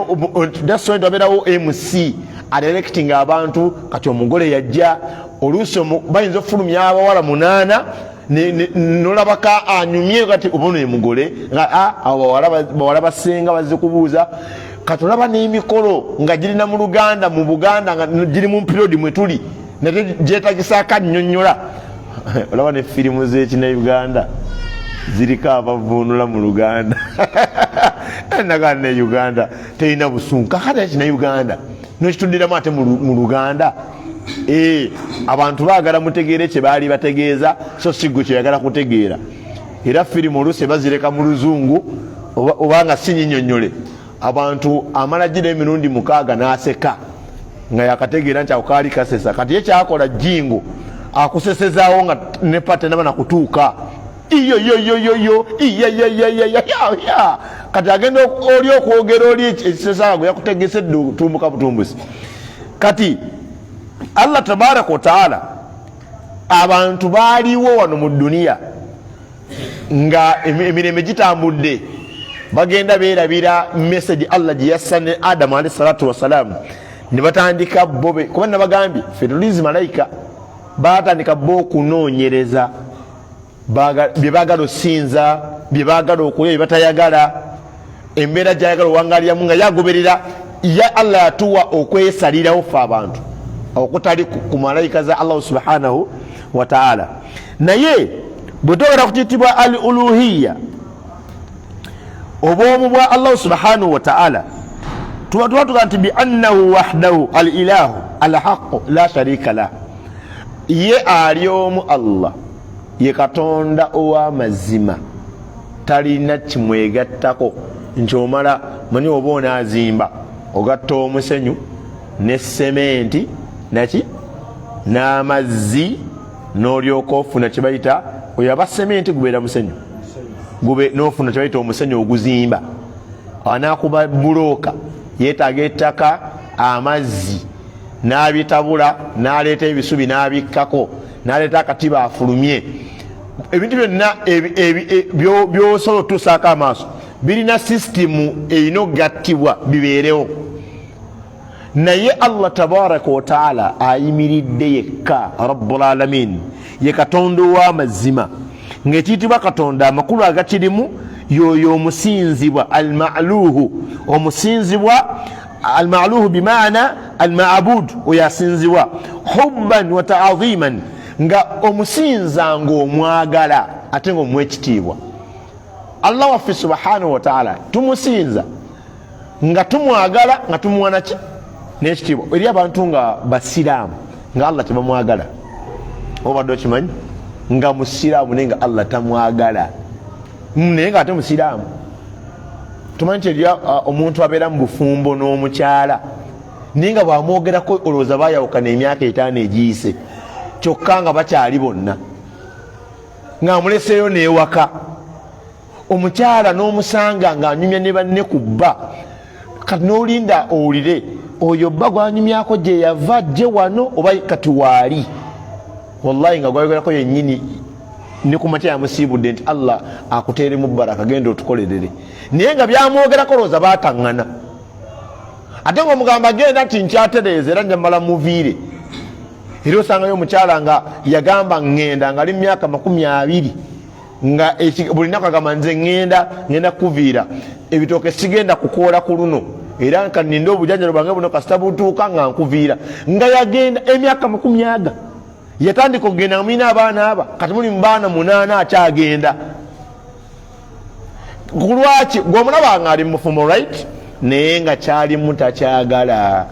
dasointi wabeerawo MC adirecting abantu kati omugole yajja oluusi bayinza okufulumya abawala 8 nolabaka anyumye kati obono emugole nga bawala basenga bazze kubuuza kati olaba n'emikolo nga girina mu Luganda mu Buganda nga giri mu periodi mwe tuli nate gyetagisa akannyonnyola olaba ne firimu z'ekina Uganda ziriko abavuunula mu Luganda nagana ne Uganda terina busungu kakati ekina Uganda nokituddiramu ate mu Luganda abantu baagala mutegeere kye baali bategeeza so sigwe kyeyagala kutegeera era firimu oluusi bazireka mu Luzungu obanga sinyinyonnyole abantu amala gira emirundi 6 n'aseka nga yakategeera nti ako kaali kasesa kati ye kyakola jingo akusesezaawo nga ne pate naba nakutuuka iyo kati agenda oli okwogera oli ekisesa gwe yakutegesedde tumbuka butumbusi kati Allah tabaraka wa taala abantu baaliwo wano mu duniya nga emirembe gitambudde bagenda beerabira message Allah gye yassa ne Adamu alayhi salatu wassalam ne batandika bobe kuba nabagambye ffe tulizi malayika batandika bo okunoonyereza bye baagala osinza bye baagala okulya bye batayagala embeera gyayagala owangaliramu nga yagoberera ya Allah yatuwa okwesalirawo ffe abantu okutali ku malayika za Allah subhanahu wa ta'ala naye bwetogera kukitibwa al uluhiyya obwomu bwa Allah subhanahu wa ta'ala tuba tuga nti bi annahu wahdahu al ilahu al haqq la sharika la ye ali omu Allah ye katonda ow'amazima talina kimwegattako nti omala mani oba onaazimba ogatta omusenyu ne sementi naki n'amazzi n'olyoka ofuna kye bayita oyo aba sementi gubeera musenyu gube n'ofuna kye bayita omusenyu oguzimba anaakuba bulooka yeetaaga ettaka amazzi n'abitabula n'aleeta ebisubi n'abikkako n'aleeta akatiba afulumye ebintu byonna by'osobola otuusaako amaaso birina sisitimu erina okugattibwa bibeerewo naye Allah tabaraka wa taala ayimiridde yekka rabbul alamin ye katonda ow'amazima ng'ekiyitibwa katonda amakulu agakirimu yoyo omusinzibwa almaluhu omusinzibwa almaluhu bimaana almaabud oyo asinzibwa hubban wa ta'dhiman nga omusinza ng'omwagala ate ng'omuwa ekitiibwa Allah waffe subhanahu wa taala tumusinza nga tumwagala nga tumuwa naki n'ekitiibwa eri abantu nga basiraamu nga Allah tebamwagala obadde okimanyi nga musiraamu naye nga Allah tamwagala naye nga ate musiraamu tumanyi nti eri omuntu abeera mu bufumbo n'omukyala naye nga bwamwogerako olowooza baayawukana emyaka 5 egiyise kyokka nga bakyali bonna ng'amuleseeyo n'ewaka omukyala n'omusanga ng'anyumya ne banne ku bba kati n'olinda owulire oyo bba gwanyumyako gye yava gye wano oba kati waali wallahi nga gwayogerako yennyini ne ku makya yamusiibudde nti Allah akuteeremu baraka genda otukolerere naye nga byamwogerako looza baataŋŋana ate ng'omugamba genda nti nkyatereeza era njamala muviire era osangayo omukyala nga yagamba ŋŋenda nga ali mu myaka 20 nga buli naku agamba nze ŋŋenda kuviira ebitooke sigenda kukoola ku luno era nka ninde obujanjalo bwange buno kasita butuuka nga nkuviira nga yagenda emyaka 10 yatandika okugenda nga mulina abaana aba kati muli mu baana 8 akyagenda kulwaki gw'omulaba nga ali mu mufumo right naye nga kyalimu takyagala.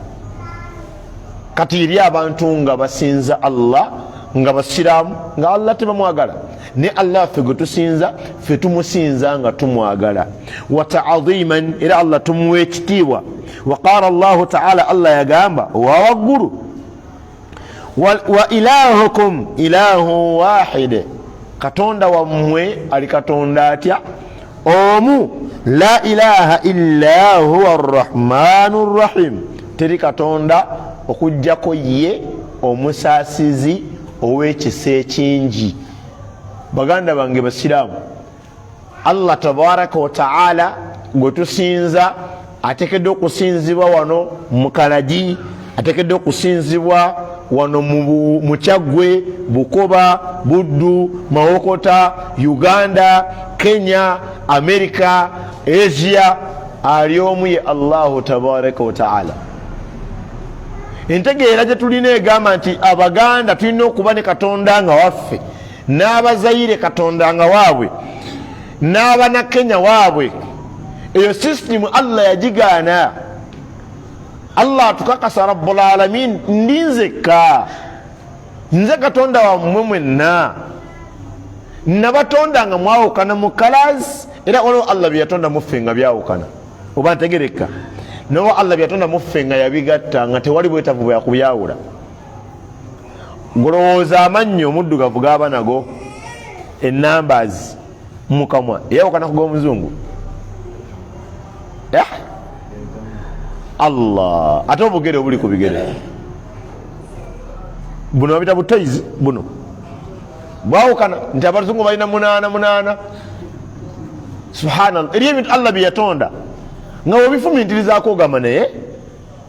Kati eri abantu nga basinza Allah nga basiraamu nga Allah tebamwagala ne Allah ffe gwe tusinza ffe tumusinza nga tumwagala. Wa ta'dhiman era Allah tumuwa ekitiibwa. Wa qala Allahu ta'ala Allah yagamba wa waggulu wa ilahukum ilahu wahid katonda wammwe ali katonda atya omu la ilaha illa huwa arrahmanur rahim teri katonda okujjako ye omusaasizi ow'ekisa ekingi. Baganda bange basiraamu Allah tabaraka wa ta'ala gwe tusinza ateekeddwa okusinzibwa wano mu Kalagi, ateekeddwa okusinzibwa wano mu Kyaggwe, Bukoba, Buddu, Mawokota, Uganda, Kenya, America, Asia. Ali omu ye Allahu tabaraka wa ta'ala. Entegeera gye tulina egamba nti Abaganda tulina okuba ne katonda nga waffe, n'Abazaire katonda nga waabwe, n'Abanakenya waabwe. Eyo system Allah yagigaana. Allah tukakasa Rabbul Alamin ndinzeka nze katonda wammwe mwenna nabatonda nga mwawukana mu colors era olwo Allah byatonda muffe nga byawukana oba ntegereka no Allah byatonda muffe nga yabigatta nga tewali bwetavu bwa kubyawula. Ngolowooza amannyo omuddugavu gaba nago numbers mukamwa yawukana kugo omuzungu Allah ate obugere obuli ku bigere buno babita butaizi buno bwawukana nti abazungu balina 8 subhanallah eriyo ebintu Allah byeyatonda nga webifumintirizaako ogamba naye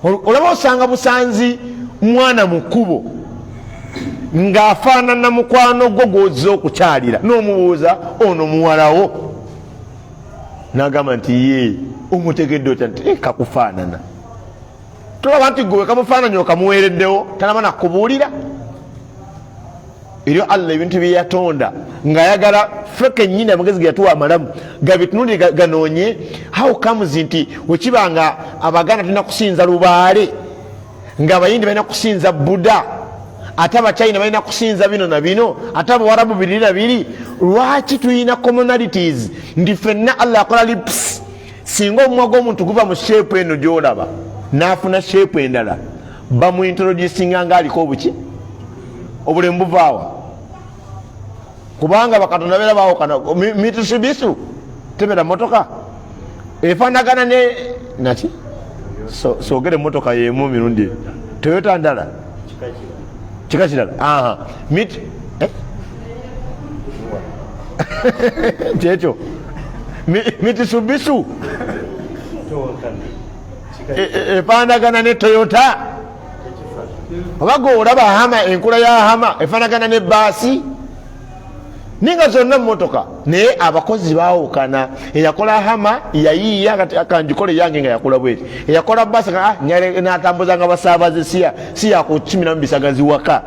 olaba osanga busanzi mwana mu kkubo ng'afaanana mukwano gwo gw'ozza okukyalira n'omubuuza ono muwalawo n'agamba nti ye omutegedde otya nti kakufaanana tolaba nti gwe kamufaananyi okamuweereddewo tanaba nakubuulira. Eryo Allah ebintu bye yatonda ng'ayagala ffe kennyini amagezi ge yatuwa amalamu gabitunulire ganoonye. How comes nti wekiba nga Abaganda tulina kusinza Lubaale ng'Abayindi balina kusinza Buddha ate Abachina balina kusinza bino na bino ate Abawarabu biri na biri, lwaki tulina commonalities ndi ffenna Allah akola lips? Singa omumwa gw'omuntu guva mu shape eno gy'olaba n'afuna shape endala bamuintroducinga ng'aliko obuki obulemu buvaawa kubanga bakatonda beera baawukana. Mitsubishi tebera motoka efaanagana ne naki soogere motoka yemu mirundi Toyota ndala kika kirala kyekyo Mitsubishi efaanagana ne Toyota obaga olaba Hama enkula ya Hama efaanagana ne baasi ninga zonna motoka naye abakozi baawukana. Eyakola Hama yayiiya kanjikole yange nga yakola bweti, eyakola baasi n'atambuza nga basaabaze si yakukimira mu bisagazi waka.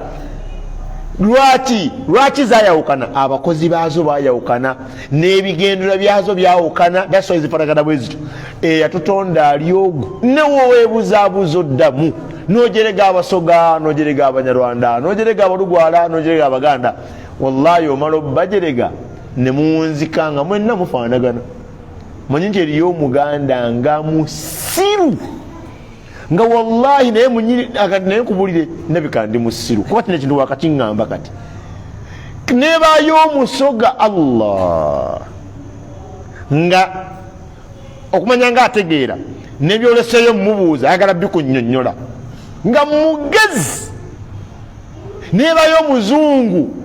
Lwaki zaayawukana? Abakozi baazo baayawukana n'ebigendera byazo byawukana. That's why zifaanagana bwe zityo. Eyatutonda ali ogwo newoweebuzaabuza oddamu n'ojerega Abasoga, n'ojerega Abanyarwanda, n'ojerega Abalugwala, n'ojerega Abaganda. Wallahi omala obbajerega ne muwunzika nga mwenna mufaanagana. Manyi nti eriyo Omuganda nga musiru nga wallahi naye nkubulire nabika ndi musiru kuba tina kintu wakakiŋŋamba kati nebaayo Omusoga Allah nga okumanya nga ategeera nebyoleseeyo mumubuuza ayagala bikunnyonnyola nga mugezi, nebaayo Omuzungu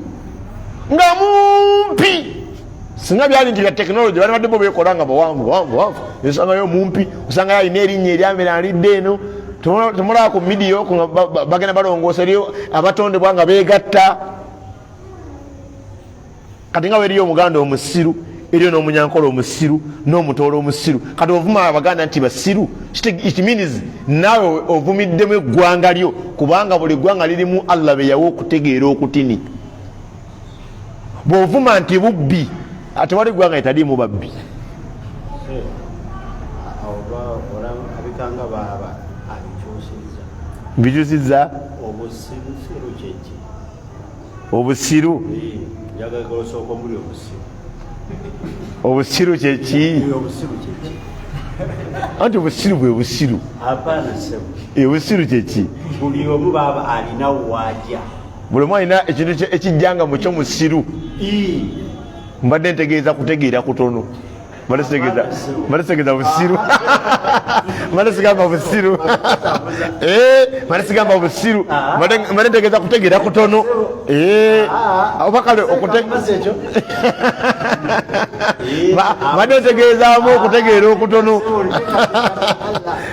nga mumpi singa byali nti bya tekinologi bali badde bo beekola nga bawanvu esangayo mumpi osangayo alina erinnya eryamera alidde eno temulaba ku midiyo bagenda balongoosa eriyo abatondebwa nga beegatta. Kati nga weeriyo Omuganda omusiru eriyo n'omunyankole omusiru n'omutoola omusiru. Kati ovuma abaganda nti basiru, it means naawe ovumiddemu eggwanga lyo, kubanga buli ggwanga lirimu Allah be yawa okutegeera okutini. Bw'ovuma nti bubbi, ate wali ggwanga litaliimu babbi. Mbikyusizza obusiru. Obusiru kyeki? Anti obusiru bwe busiru. Obusiru kyeki? Buli omu baba alina waajja. Buli omu alina ekintu ekijjanga mu ky'omusiru. Mbadde ntegeeza kutegeera kutono. Mbadde busiru. Mbadde sigamba busiru. Mbadde sigamba busiru. Mbadde ntegeeza kutegeera kutono. Oba kale mbadde ntegeezaamu okutegeera okutono.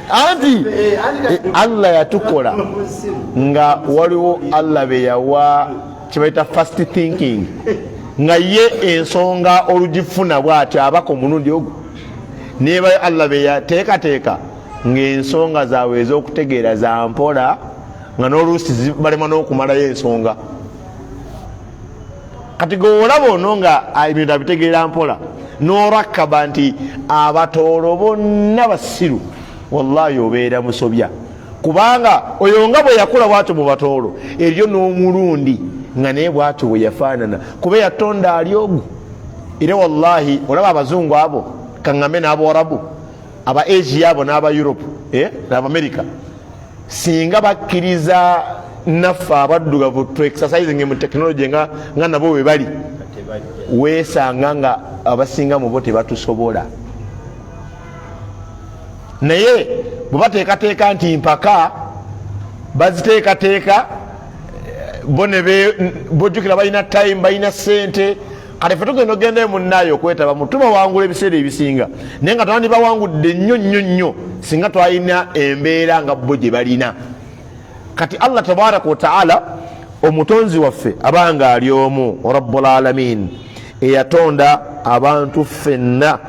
Anti Allah yatukola nga waliwo Allah be yawa kye bayita fast thinking, nga ye ensonga olugifuna bw'atyo abaka omulundi ogwo. Niba Allah be yateekateeka ng'ensonga zaabwe ez'okutegeera za mpola, nga n'oluusi balema n'okumalayo ensonga. Kati gweolaba ono nga ebintu abitegeera mpola, n'orakkaba nti abatoolo bonna basiru, wallahi obeera musobya. Kubanga oyo nga bwe yakula bw'atyo mu batoolo, eryo n'omulundi nga naye bw'atyo bwe yafaanana, kuba yatonda ali ogwo. Era wallahi olaba abazungu abo, kaŋŋambe n'abawarabu, aba Asia abo n'aba Europe n'Abamerika, singa bakkiriza naffe abaddugavu tu exercising mu technology nga nabo we bali, weesanga nga abasinga mu bo tebatusobola. Naye bwe bateekateeka nti mpaka baziteekateeka, bojjukira balina time, balina sente. Kale ffe tugenda ogendayo munnaayo okwetaba mutuba wangula ebiseera ebisinga, naye nga twandibawangudde nnyo singa twalina embeera nga bo gye balina. Kati Allah tabaraka wa taala omutonzi waffe abanga ali omu, rabbul alamin, eyatonda abantu ffenna,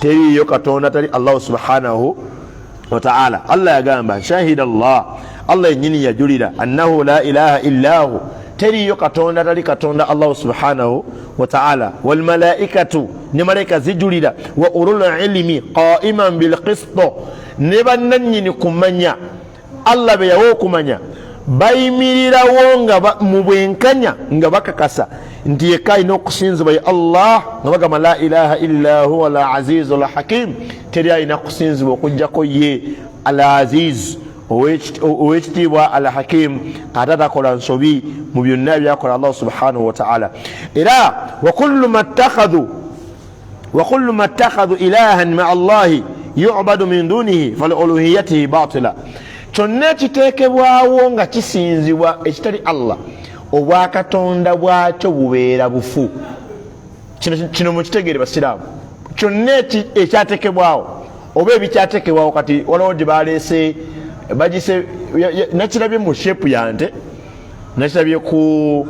teriyo katonda tali Allah subhanahu wa taala. Allah yagamba shahida Allah yennyini yajulira annahu la ilaha illahu, teriyo katonda tali katonda Allah subhanahu wa ta'ala. Wal malaikatu, ne malaika zijulira, wa ulul ilmi qa'iman bil qist, ne bannannyini kumanya Allah be yawo okumanya bayimirirawo nga mu bwenkanya nga bakakasa nti yekka alina okusinzibwa ye Allah, nga bagamba la ilaha illa huwa al azizu al hakim, teri alina kusinzibwa okujjako ye al aziz owekitiibwa al hakim, ate atakola nsobi mu byonna byakola Allah subhanahu wa ta'ala. Era wa kullu ma ittakhadhu ilahan ma'a Allahi yu'badu min dunihi fal uluhiyatihi batila, kyonna ekiteekebwawo nga kisinzibwa ekitali Allah, obwakatonda bwakyo bubeera bufu. Kino mukitegeere basiraamu, kyonna ekyateekebwawo oba ebikyateekebwawo, kati waliwo gye baleese bagise, nakirabye mu shepu yante, nakirabye ku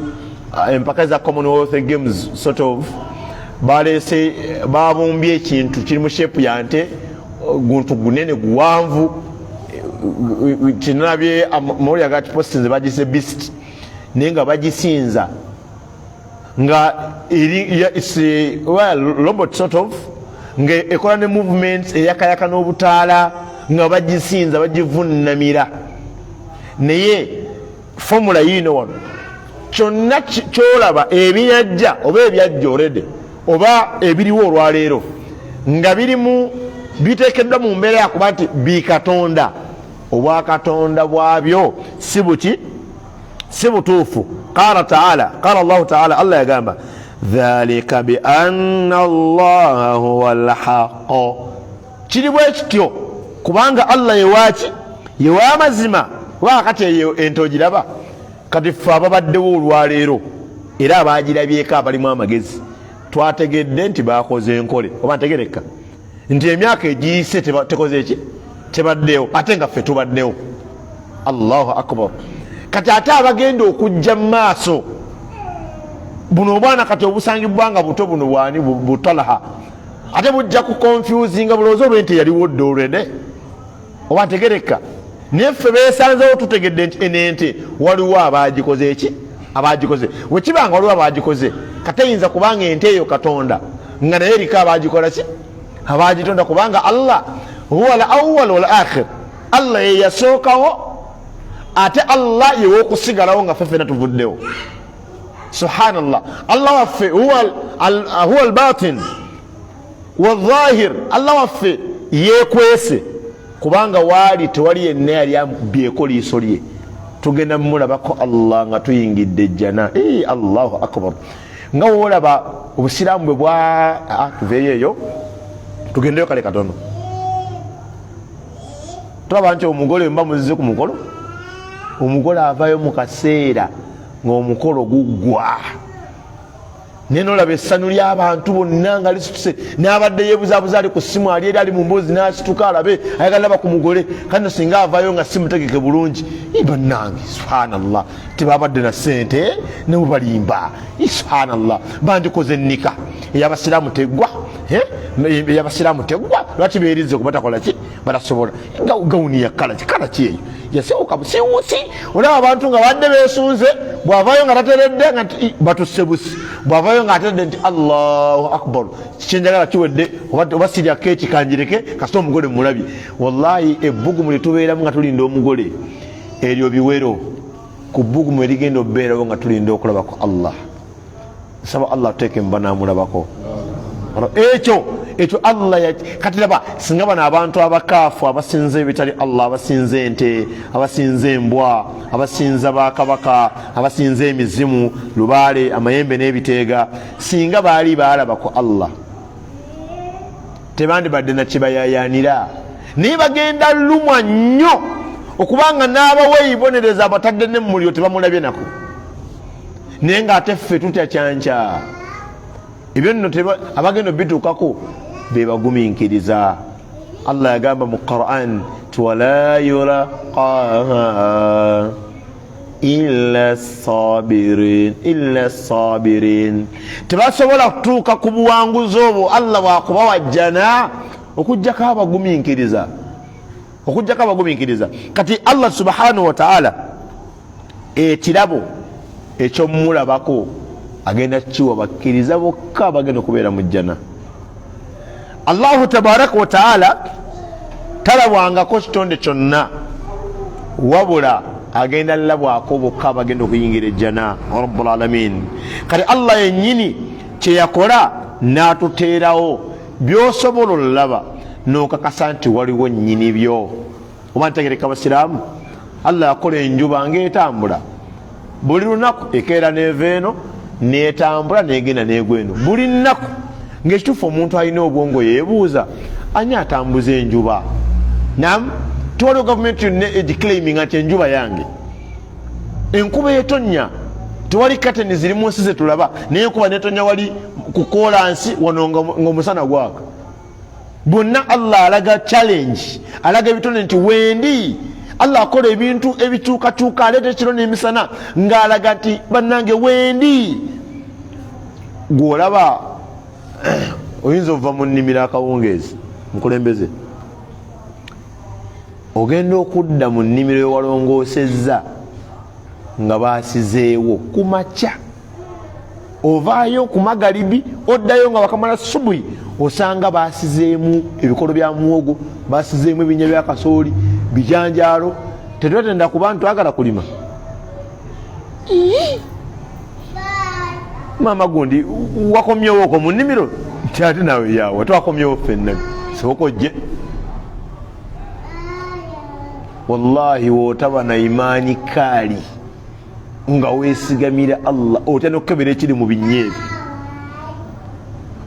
empaka za Commonwealth Games sort of, baleese babumbye ekintu kiri mu shepu yante, guntu gunene guwanvu, kinabye amawulire agati postinze bagise beast, naye nga bagisinza nga eri robot sort of, nga ekola ne movements eyakayaka n'obutaala, nga bagisinza bagivunnamira. Naye formula yino wano, kyonna kyolaba ebiyajja oba ebyajja already oba ebiriwo olwaleero nga birimu biteekeddwa mu mbeera yakuba nti bikatonda, obwakatonda bwabyo si butuufu. Qala Allahu ta'ala, Allah yagamba dhalika bi anna Allaha huwa al-haqq, kiri bwe kityo kubanga Allah yewaaki, yewamazima. Kubanga kati eyo ento giraba, kati ffe ababaddewo olwaleero era abagirabyeko abalimu amagezi, twategedde nti bakoze enkole, oba ntegereka nti emyaka egiyise tekoze eki, tebaddewo, ate nga ffe tubaddewo. Allahu akbar. Kati ate abagenda okujja mu maaso, buno obwana kati obusangibwa nga buto, buno bwani butalaha, ate bujja ku confusinga bulowooza olw'ente yaliwo dde olwede oba ntegereka naye ffe beesanzewo tutegedde nti enente waliwo abagikoze eki abagikoze wekibanga waliwo abagikoze kateyinza kubanga ente eyo katonda nga naye eriko abagikola ki abagitonda kubanga Allah huwa al awwal wal akhir Allah ye yasookawo ate Allah yewokusigalawo nga fefena tuvuddewo subhanallah Allah waffe huwa al batin wal-zahir Allah waffe yekwese kubanga waali tewali yenna yali amubyeko liiso lye tugenda mulabako Allah nga tuyingidde jjana Allahu akbar nga wolaba obusiraamu bwe bwa tuveeyo eyo tugendeyo kale katono tulaba nti omugole mba muzize ku mukolo omugole avayo mu kaseera ng'omukolo guggwa naye nolaba essanyu ly'abantu bonna nga lisituse n'abadde yeebuzaabuza ali ku ssimu ali eri ali mu mboozi n'asituka alabe ayagala laba ku mugole kandi singa avayo nga simutegeke bulungi bannange subhanallah tebabadde na ssente ne bubalimba subhanallah bandikoze ennika ey'abasiraamu teggwa ey'abasiraamu teggwa lwaki beerize kubatakola ki batasobola gawuni yakala ki eyo yasewuka busiwusi olaba abantu nga badde beesunze bw'avayo nga tateredde nga batusse busi bw'avayo nga ateredde nti Allahu akbar kyenjagala kiwedde oba siryako ekikanjireke kasita omugole mulabye wallahi ebbugumu lyetubeeramu nga tulinda omugole eryo biwero ku bbugumu erigenda okubeerawo nga tulinda okulabako Allah nsaba Allah tuteeke muba namulabako ekyo Allah kati laba singa bano abantu abakaafu abasinza ebitali Allah abasinza ente abasinza embwa abasinza bakabaka abasinza emizimu lubaale amayembe n'ebiteega singa baali baalabako Allah tebandibadde nakibayayanira naye bagenda lumwa nnyo okubanga n'abaweeyibonereza abatadde ne mu muliro tebamulabye nako naye ng'ate ffe tutya kyanca ebyo nno abagenda bituukako bebagumiikiriza Allah yagamba mu Quran wala yulaqaha illa sabirin tebasobola kutuuka ku buwanguzi obwo Allah bwakubawa jjana okujjako abagumiikiriza kati Allah subhanahu wa ta'ala ekirabo ekyomulabako agenda kiwa bakkiriza bokka bagenda okubeera mu jjana Allahu tabaraka wa ta'ala talabwangako kitonde kyonna wabula agenda labwako bokka bagenda okuyingira ejjana rabbul alamin kati Allah yennyini kyeyakola n'atuteerawo byosobola olaba n'okakasa nti waliwo nnyini byo oba ntegereka basiraamu Allah yakola enjuba ng'etambula buli lunaku ekeera neeva eno netambula negenda negweno buli nnaku ng'ekituufu omuntu alina obwongo yeebuuza ani atambuza enjuba nam tewaliwo gavumenti yonna egiclaiminga nti enjuba yange enkuba etonnya tewali kateni ziri mu nsi zetulaba naye enkuba netonnya wali ku koolansi wano ng'omusana gwaka bonna Allah alaga challenge alaga ebitone nti wendi Allah akola ebintu ebikyukakyuka aleeta ekiro n'emisana ng'alaga nti bannange wendi gw'olaba oyinza ova mu nnimiro akawungeezi mukulembeze ogenda okudda mu nnimiro ewalongoosezza nga baasizeewo ku makya ovaayo ku magalibi oddayo nga bakamala subuhi osanga baasizeemu ebikolo bya muwogo baasizeemu ebinya bya kasooli bijanjaalo tetwetenda kuba ntwagala kulima mama gundi wakomyewo okwo mu nnimiro tyate nawe yawe twakomyewo ffenna sooka ojje wallahi wootaba na imaani kaali nga weesigamira Allah otya n'okukebera ekiri mu binyeebi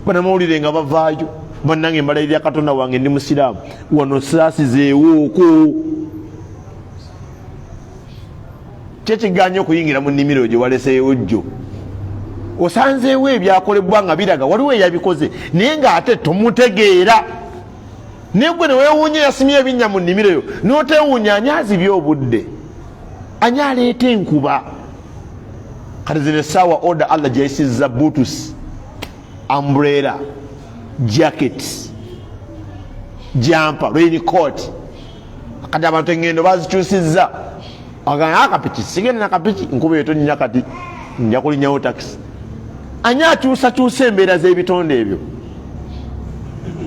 banamawulire nga bavaayo bannange mbalayirira katonda wange ndi musiraamu wano saasizeewooko kyekiganya okuyingira mu nnimiro gye waleseewo jjo osanzeewo ebyakolebwa nga biraga waliwo eyabikoze naye ng'ate tomutegeera naye gwe ne weewuunya yasimye ebinnya mu nnimiro yo n'oteewuunya ani azibye obudde ani aleeta enkuba kati zino essaawa oda Allah gyayisizza buutusi umbrella jacket, jumper, raincoat. Kati abantu engendo bazikyusizza. Agamba akapiki sigenda nakapiki nkuba etonnya kati nja kulinnyawo taxi. Ani akyusakyusa embeera z'ebitonde ebyo?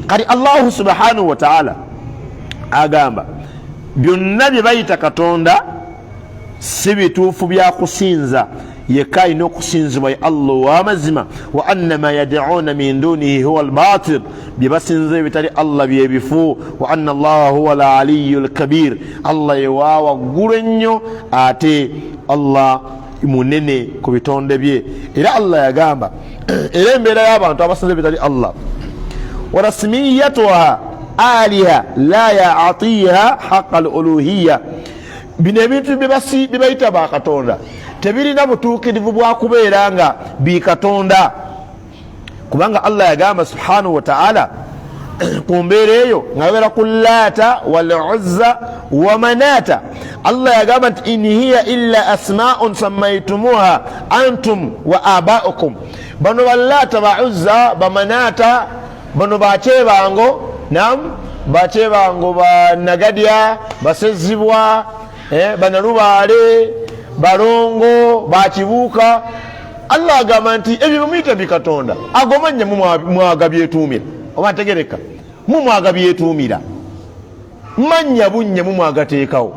Kati Allahu subhanahu wa ta'ala agamba byonna bye bayita Katonda si bituufu bya kusinza, yekka alina okusinzibwa ye Allah w'amazima. Wa anna ma yad'una min dunihi huwa al-batil, bye basinza ebitali Allah bye bifu. Wa anna Allaha huwa al-aliyyul kabir, Allah ye wa waggulu ennyo ate Allah munene ku bitonde bye. Era Allah yagamba era embeera y'abantu abasinza ebitali Allah, wa rasmiyatuha aliha la ya'tiha haqqa al-uluhiyya, bino ebintu bye bayita ba Katonda tebirina butuukirivu bwa kubeera nga bi Katonda, kubanga Allah yagamba subhanahu wa ta'ala ku mbeera eyo nga beera ku Laata wal Uzza wa Manata. Allah yagamba nti in hiya illa asma'un sammaytumuha antum wa aba'ukum, bano ba Laata ba Uzza ba Manata bano bakyebango, nam bakyebango ba Nagadya basezibwa, banalubaale balongo bakibuuka. Allah agamba nti ebyo muyita bikatonda agomanya mwaga byetuumira, oba ntegereka mumwaga byetuumira, manya bunnya mumwagateekawo.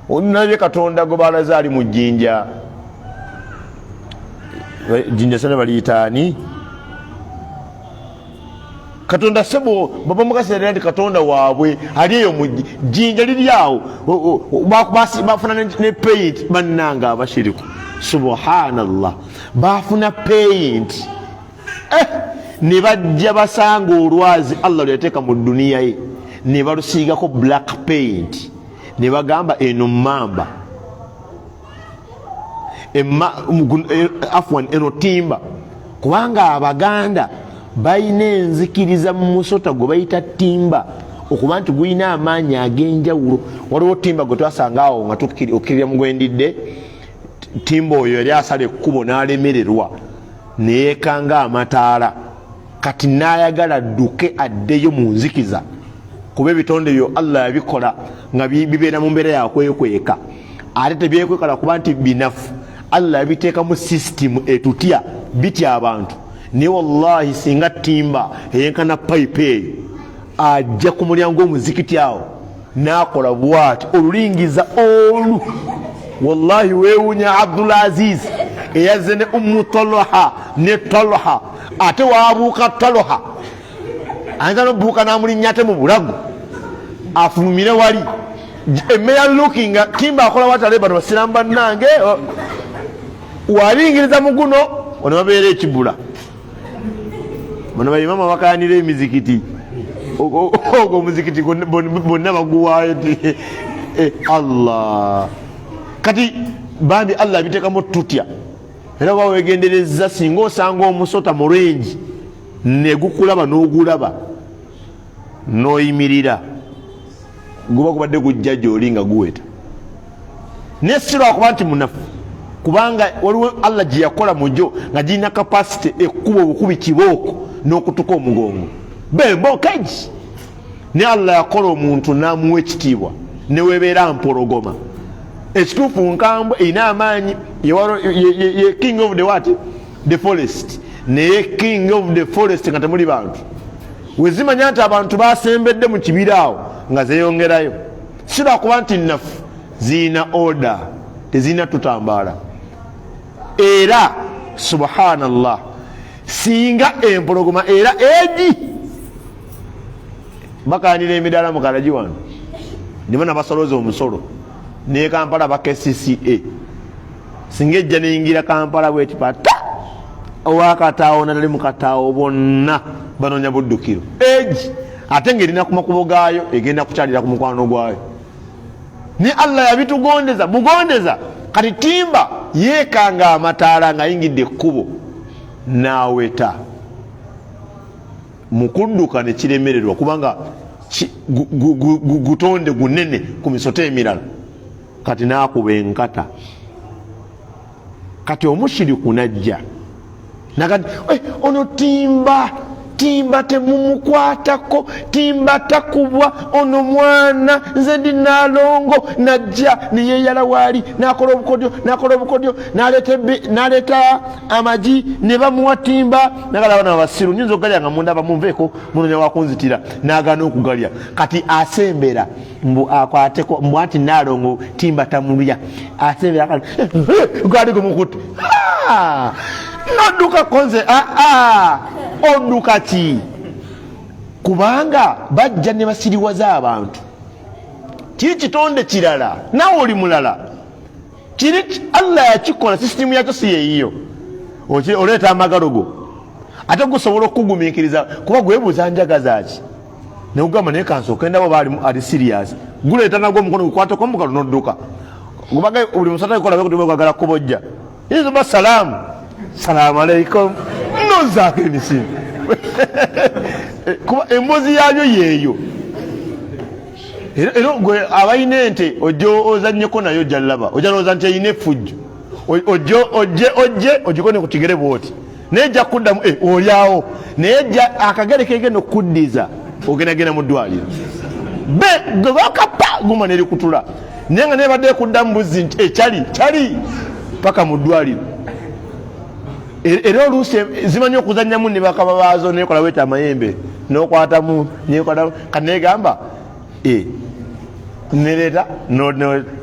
Onabye Katonda gwe balaza ali mu jjinja, jjinja sana baliyitaani Katonda sebo baba mukasera ndi Katonda waabwe ali eyo mu jjinja liri awo, bafuna ne paint bannanga abashiriku. Subhanallah, bafuna paint ne bajja basanga olwazi Allah lyateeka mu duniya ye ne balusiigako black paint ne bagamba eno mamba afwan eno timba, kubanga Abaganda bayina enzikiriza mu musota gwe bayita timba okuba nti gulina amaanyi ag'enjawulo. Waliwo timba gwe twasanga awo nga tukkirira mu gwendidde, timba oyo yali asala ekkubo n'alemererwa neyeekanga amataala, kati n'ayagala adduke addeyo mu nzikiza, kuba ebitonde byo Allah yabikola nga bibeera mu mbeera yakwekweka, ate tebyekwekala kuba nti binafu. Allah yabiteeka mu sisitimu etutya, bitya abantu. Ni wallahi singa timba eyenkana pipe eyo ajja ku mulyango omuzikiti awo n'akola bwati olulingiza olu, wallahi weewunya Abdul Aziz eyazze ne Ummu Talha ne Talha, ate waabuuka Talha ayinza n'obuuka n'amulinnya ate mu bulago afulumire wali emmeya lookinga timba akola watale bano basiramu bannange walingiriza mu guno ono babeera ekibula. Bano bayimama bakaanira emizikiti, ogwo omuzikiti bonna baguwaayo ti Allah. Kati bambi Allah abiteekamu tutya, era bawegendereza singa osanga omusota mu lwengi ne gukulaba n'ogulaba n'oyimirira, guba gubadde gujja gy'oli nga guweta. Ne si lwakuba nti munafu, kubanga waliwo Allah gye yakola mujjo nga girina kapasite ekkuba obukubi kibooko n'okutuka omugongo bembokeji. Ne Allah yakola omuntu n'amuwa ekitiibwa ne weebeera mpologoma ekituufu nkambwe erina amaanyi, ye king of the what, the forest, naye king of the forest nga temuli bantu. Wezimanya nti abantu basembedde mu kibira awo nga zeeyongerayo, si lwakuba nti nnafu, zirina order, tezirina tutambaala. Era subhanallah, singa empologoma era egi bakaanira emidaala mu kalagi wano nibo nabasoloza omusolo ne Kampala ba KCCA, singa ejja neyingira Kampala bweti pata owakataawo nadali mu kataawo bonna banoonya buddukiro egi, ate ng'erina ku makubo gaayo egenda kukyalira ku mukwano gwayo. Ne Allah yabitugondeza bugondeza, kati timba yeekanga amataala ng'ayingidde ekkubo n'aweta mukudduka ne kiremererwa kubanga gutonde gunene ku misoto emirala, kati n'akuba enkata. Kati omushiriku najja nakati ono timba timba temumukwatako, timba takubwa, ono mwana nze ndi Nalongo. Najja niyeyala waali nakola obukodyo naleta amaji ne bamuwa timba nagala bana basiru nyinza ogalya nga munda bamunveeko munonya wakunzitira nagana okugalya. Kati asembera mbu akwateko mbu anti Nalongo timba tamulya asembera kali gali gumukutte nodduka konze odduka ki? Kubanga bajja ne basiriwaza abantu. Kiri kitonde kirala nawe oli mulala. Kiri Allah yakikola, sisitimu yakyo si yeeyo. Oleeta amagalogo ate gusobola okugumiikiriza kuba gwebuuza njagaza ki ne ugamba naye kansooka endabo baali ali serious. Guleeta nagwo omukono gukwateko omugalo nodduka. Gubaga buli musata ikola kwagala kubojja. Izo ba salamu alaikum nozaako emisimu kuba emboozi yabyo yeeyo. Era gwe abalina ente ojjo ozannyeko nayo jallaba ojalooza nti eyina effujjo ojje ogikone ku kigere bwoti naye ejja kuddamu olyawo naye ejja akagere kegenda okuddiza ogendagenda mu ddwaliro gwe bakapa guma nerikutula naye nga nebadde ekuddamu buzzi nti kyali paka mu ddwaliro. Era oluusi zimanyi okuzannyamu ne bakaba baazo nekola weta amayembe nokwatamu kanegamba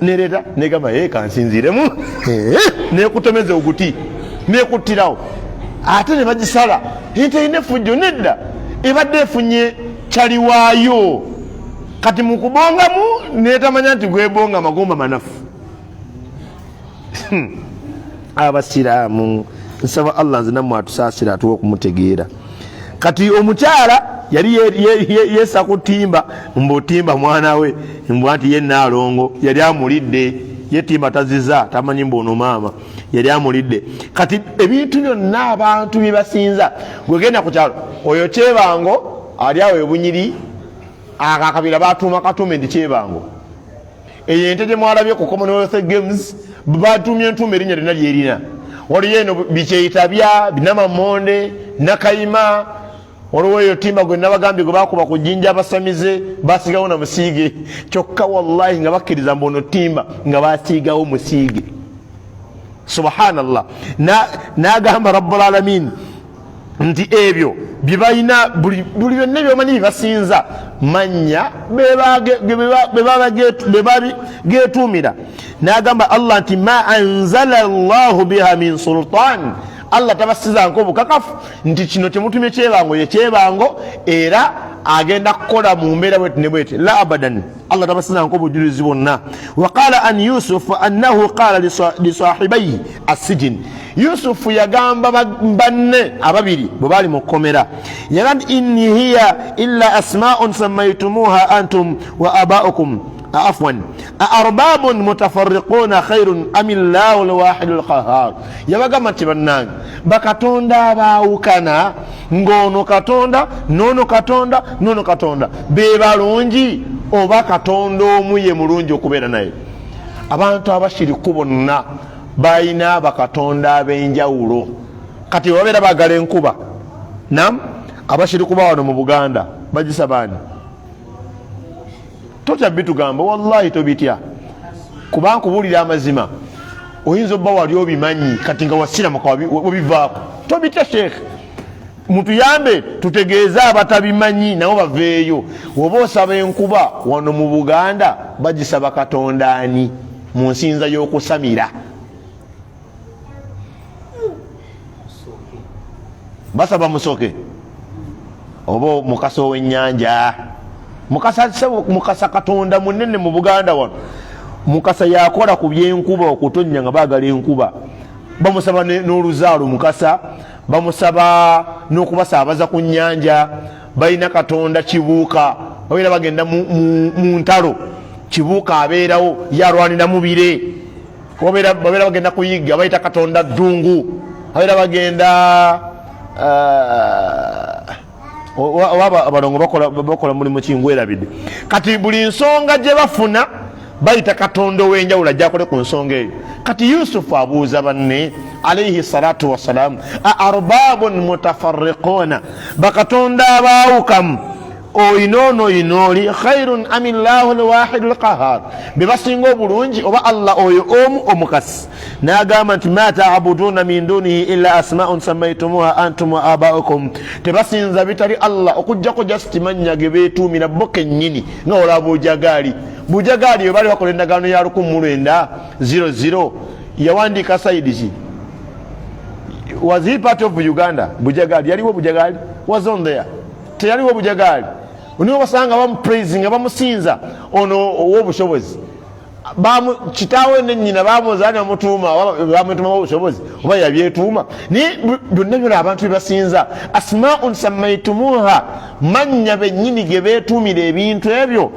nereta negamba kansinziremu nekutomeza oguti nekuttirawo ate ne bagisala ente ine effujjo nedda ebadde efunye kyaliwaayo. Kati mukubongamu netamanya nti gwebonga magomba manafu. Abasiraamu nsaba Allah nze nammwe atusaasira atuwe okumutegeera. Kati omukyala yali yesa kutimba mbutimba mwana we mbu anti ye Nalongo yali amulidde ye timba taziza tamanyi mbono maama yali amulidde. Kati ebintu byonna abantu byebasinza gwegenda ku kyalo oyo Kyebango ali awo ebunyiri akakabira batuuma katume ndi Kyebango. Eyo ente gye mwalabye ku Commonwealth Games batumye entuuma erinnya lyonna lyerina. Waliyo eno bikyeyita bya binamamonde nakayima. Waliwo eyo timba gwe nabagambye gwe bakuba ku jjinja abasamize basigawo na musiige kyokka wallahi nga bakkiriza mbono timba nga basiigawo musiige. Subhanallah. Nagamba Rabbul Alamin nti ebyo byebalina buli byonna byomanyi byebasinza manya getuumira. Nagamba Allah nti ma anzala Allahu biha min sultan. Allah tabasizanko bukakafu nti kino temutumye Kyebango ye Kyebango era agenda kukola mu mbeera bweti ne bweti la abadan. Allah tabasizanko bujulizi bonna. Waqala an Yusuf annahu qala li sahibayhi as-sijn. Yusuf yagamba banne ababiri bwe bali mu kkomera yagamba inni hiya illa asma'un sammaytumuha antum wa aba'ukum afwan arbabun mutafarriquna khairun am illahu alwahid alqahhar. Yabagamba nti bannange bakatonda abaawukana ng'ono katonda nono katonda be balungi oba katonda omu ye mulungi okubeera naye. Abantu abashiriku bonna bayina bakatonda ab'enjawulo. Kati babeera bagala enkuba abashiriku bawano mu Buganda bagisabani tocha bitugamba wallahi tobitya kuba nkubulira amazima oyinza obba wali obimanyi kati nga wasira mukawabivaako tobitya sheikh mutuyambe tutegeeza abatabimanyi nabo baveeyo. Woba osaba enkuba wano mu Buganda bagisaba katonda ani mu nsinza y'okusamira? Basaba musoke oba mukasa ow'ennyanja. Mukasa katonda munene mu Buganda wano. Mukasa yakola ku byenkuba okutonnya nga baagala enkuba. Bamusaba n'oluzaalo mukasa, bamusaba n'okubasaabaza ku nnyanja. Balina katonda Kibuuka, babeera bagenda mu ntalo. Kibuuka abeerawo yalwanira mu bire. Babeera bagenda kuyigga bayita katonda Ddungu. Babeera bagenda abalongo bakola mulimu kingwerabidde. Kati buli nsonga gye bafuna bayita katonda ow'enjawulo ajja akole ku nsonga eyo. Kati Yusufu abuuza banne alayhi salatu wassalam arbabun mutafarriquna bakatonda abawukamu oyinono inoli khairun amillahu alwahidul qahhar bebasinga obulungi oba Allah oyo omu omukasi nagamba nti ma ta'buduna min dunihi illa asma'un sammaytumuha antum wa aba'ukum tebasinza bitali Allah okujjako just manya gebetumira boke nyini ngola bujagali yo bali bakola endagaano ya 1900 yawandika saidisi was he part of Uganda bujagali yaliwo bujagali was on there teyaliwo bujagali uniwo basanga bamupraising bamusinza ono ow'obushobozi kitawe ne nnyina bamuzaana mutuuma bamutuma obushobozi oba yabyetuuma naye byonna byona abantu bebasinza asma'un sammaytumuha manya bennyini ge beetuumira ebintu ebyo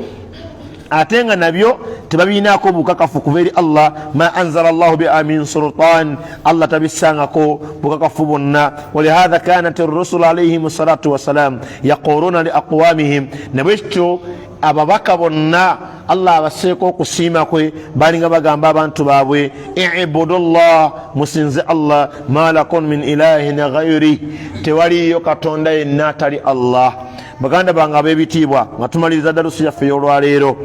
ate nga nabyo tebabiinaako bukakafu kuva eri Allah ma anzala Allahu biha min sultan Allah tabissangako bukakafu bonna walihadha kanat ar-rusul alayhim salatu wassalam yaquluna li aqwamihim nabwekyo ababaka bonna Allah abaseeko okusiima kwe balinga bagamba abantu baabwe i'budullah musinze Allah ma lakum min ilahin ghayri tewaliyo katonda yenna atali Allah baganda bange ab'ebitiibwa nga tumaliriza darusu yaffe y'olwaleero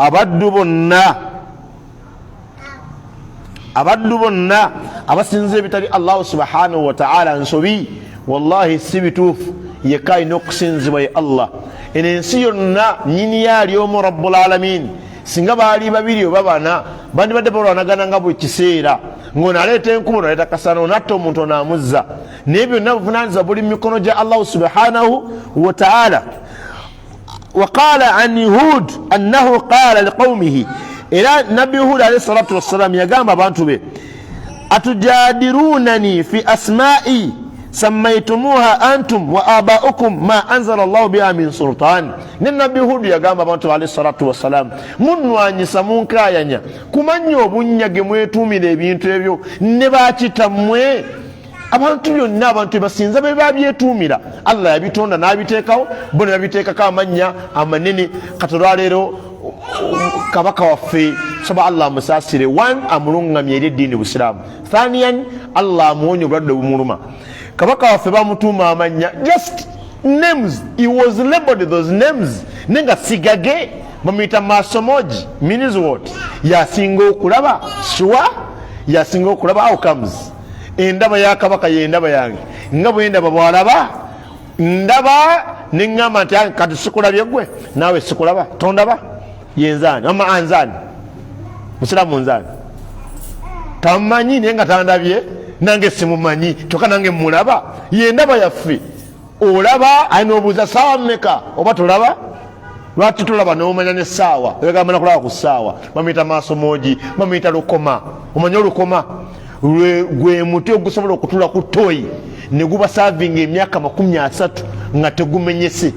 abaddu bonna abasinza ebitali Allah subhanahu wa ta'ala nsobi wallahi si bituufu yekka alina okusinzibwa ye Allah eno ensi yonna nyini yaali omu rabbul alamin singa baali babiri oba bana bandibadde balwanagana nga buli kiseera ng'onaleeta enkuba onaleeta kasana onatta omuntu onaamuzza naye byonna buvunaanyizibwa buli mu mikono gya Allah subhanahu wa ta'ala وقال عن هود أنه قال لقومه إلى نبي هود عليه الصلاة والسلام يقام بانتو به أتجادرونني في أسمائي سميتموها أنتم وآباؤكم ما أنزل الله بها من سلطان نبي هود يقام بانتو عليه الصلاة والسلام من واني سمون كايانيا كمان يوبون يجموه تومي لبين تريبيو نباتي تموه abantu byonna abantu basinza be babyetuumira Allah yabitonda n'abiteekawo bona yabiteekako amannya amanene katolwaleero kabaka waffe saba Allah amusaasire amulungamye eri eddiini busiraamu thaniyan Allah amuwonye obulwadde bumuluma kabaka waffe bamutuuma amanya just names he was labeled those names nenga sigage bamuyita masomoji means what yasinga okulaba sure yasinga okulaba outcomes endaba ya kabaka ye endaba yange nga bwe ndaba bwalaba ndaba neŋŋamba nti kati sikulabye gwe naawe sikulaba tondaba yenzani ama anzani musiramu nzani tamanyi naye nga tandabye nange simumanyi kyokka nange mulaba ye ndaba yaffe olaba alina obuuza saawa mmeka oba tolaba lwaki tolaba nomanya n'essaawa oyagamba nakulaba ku ssaawa bamuyita maasomoji bamuyita lukoma omanye olukoma gwe muti ogusobola okutula ku toyi ne guba savinga emyaka 30 nga tegumenyese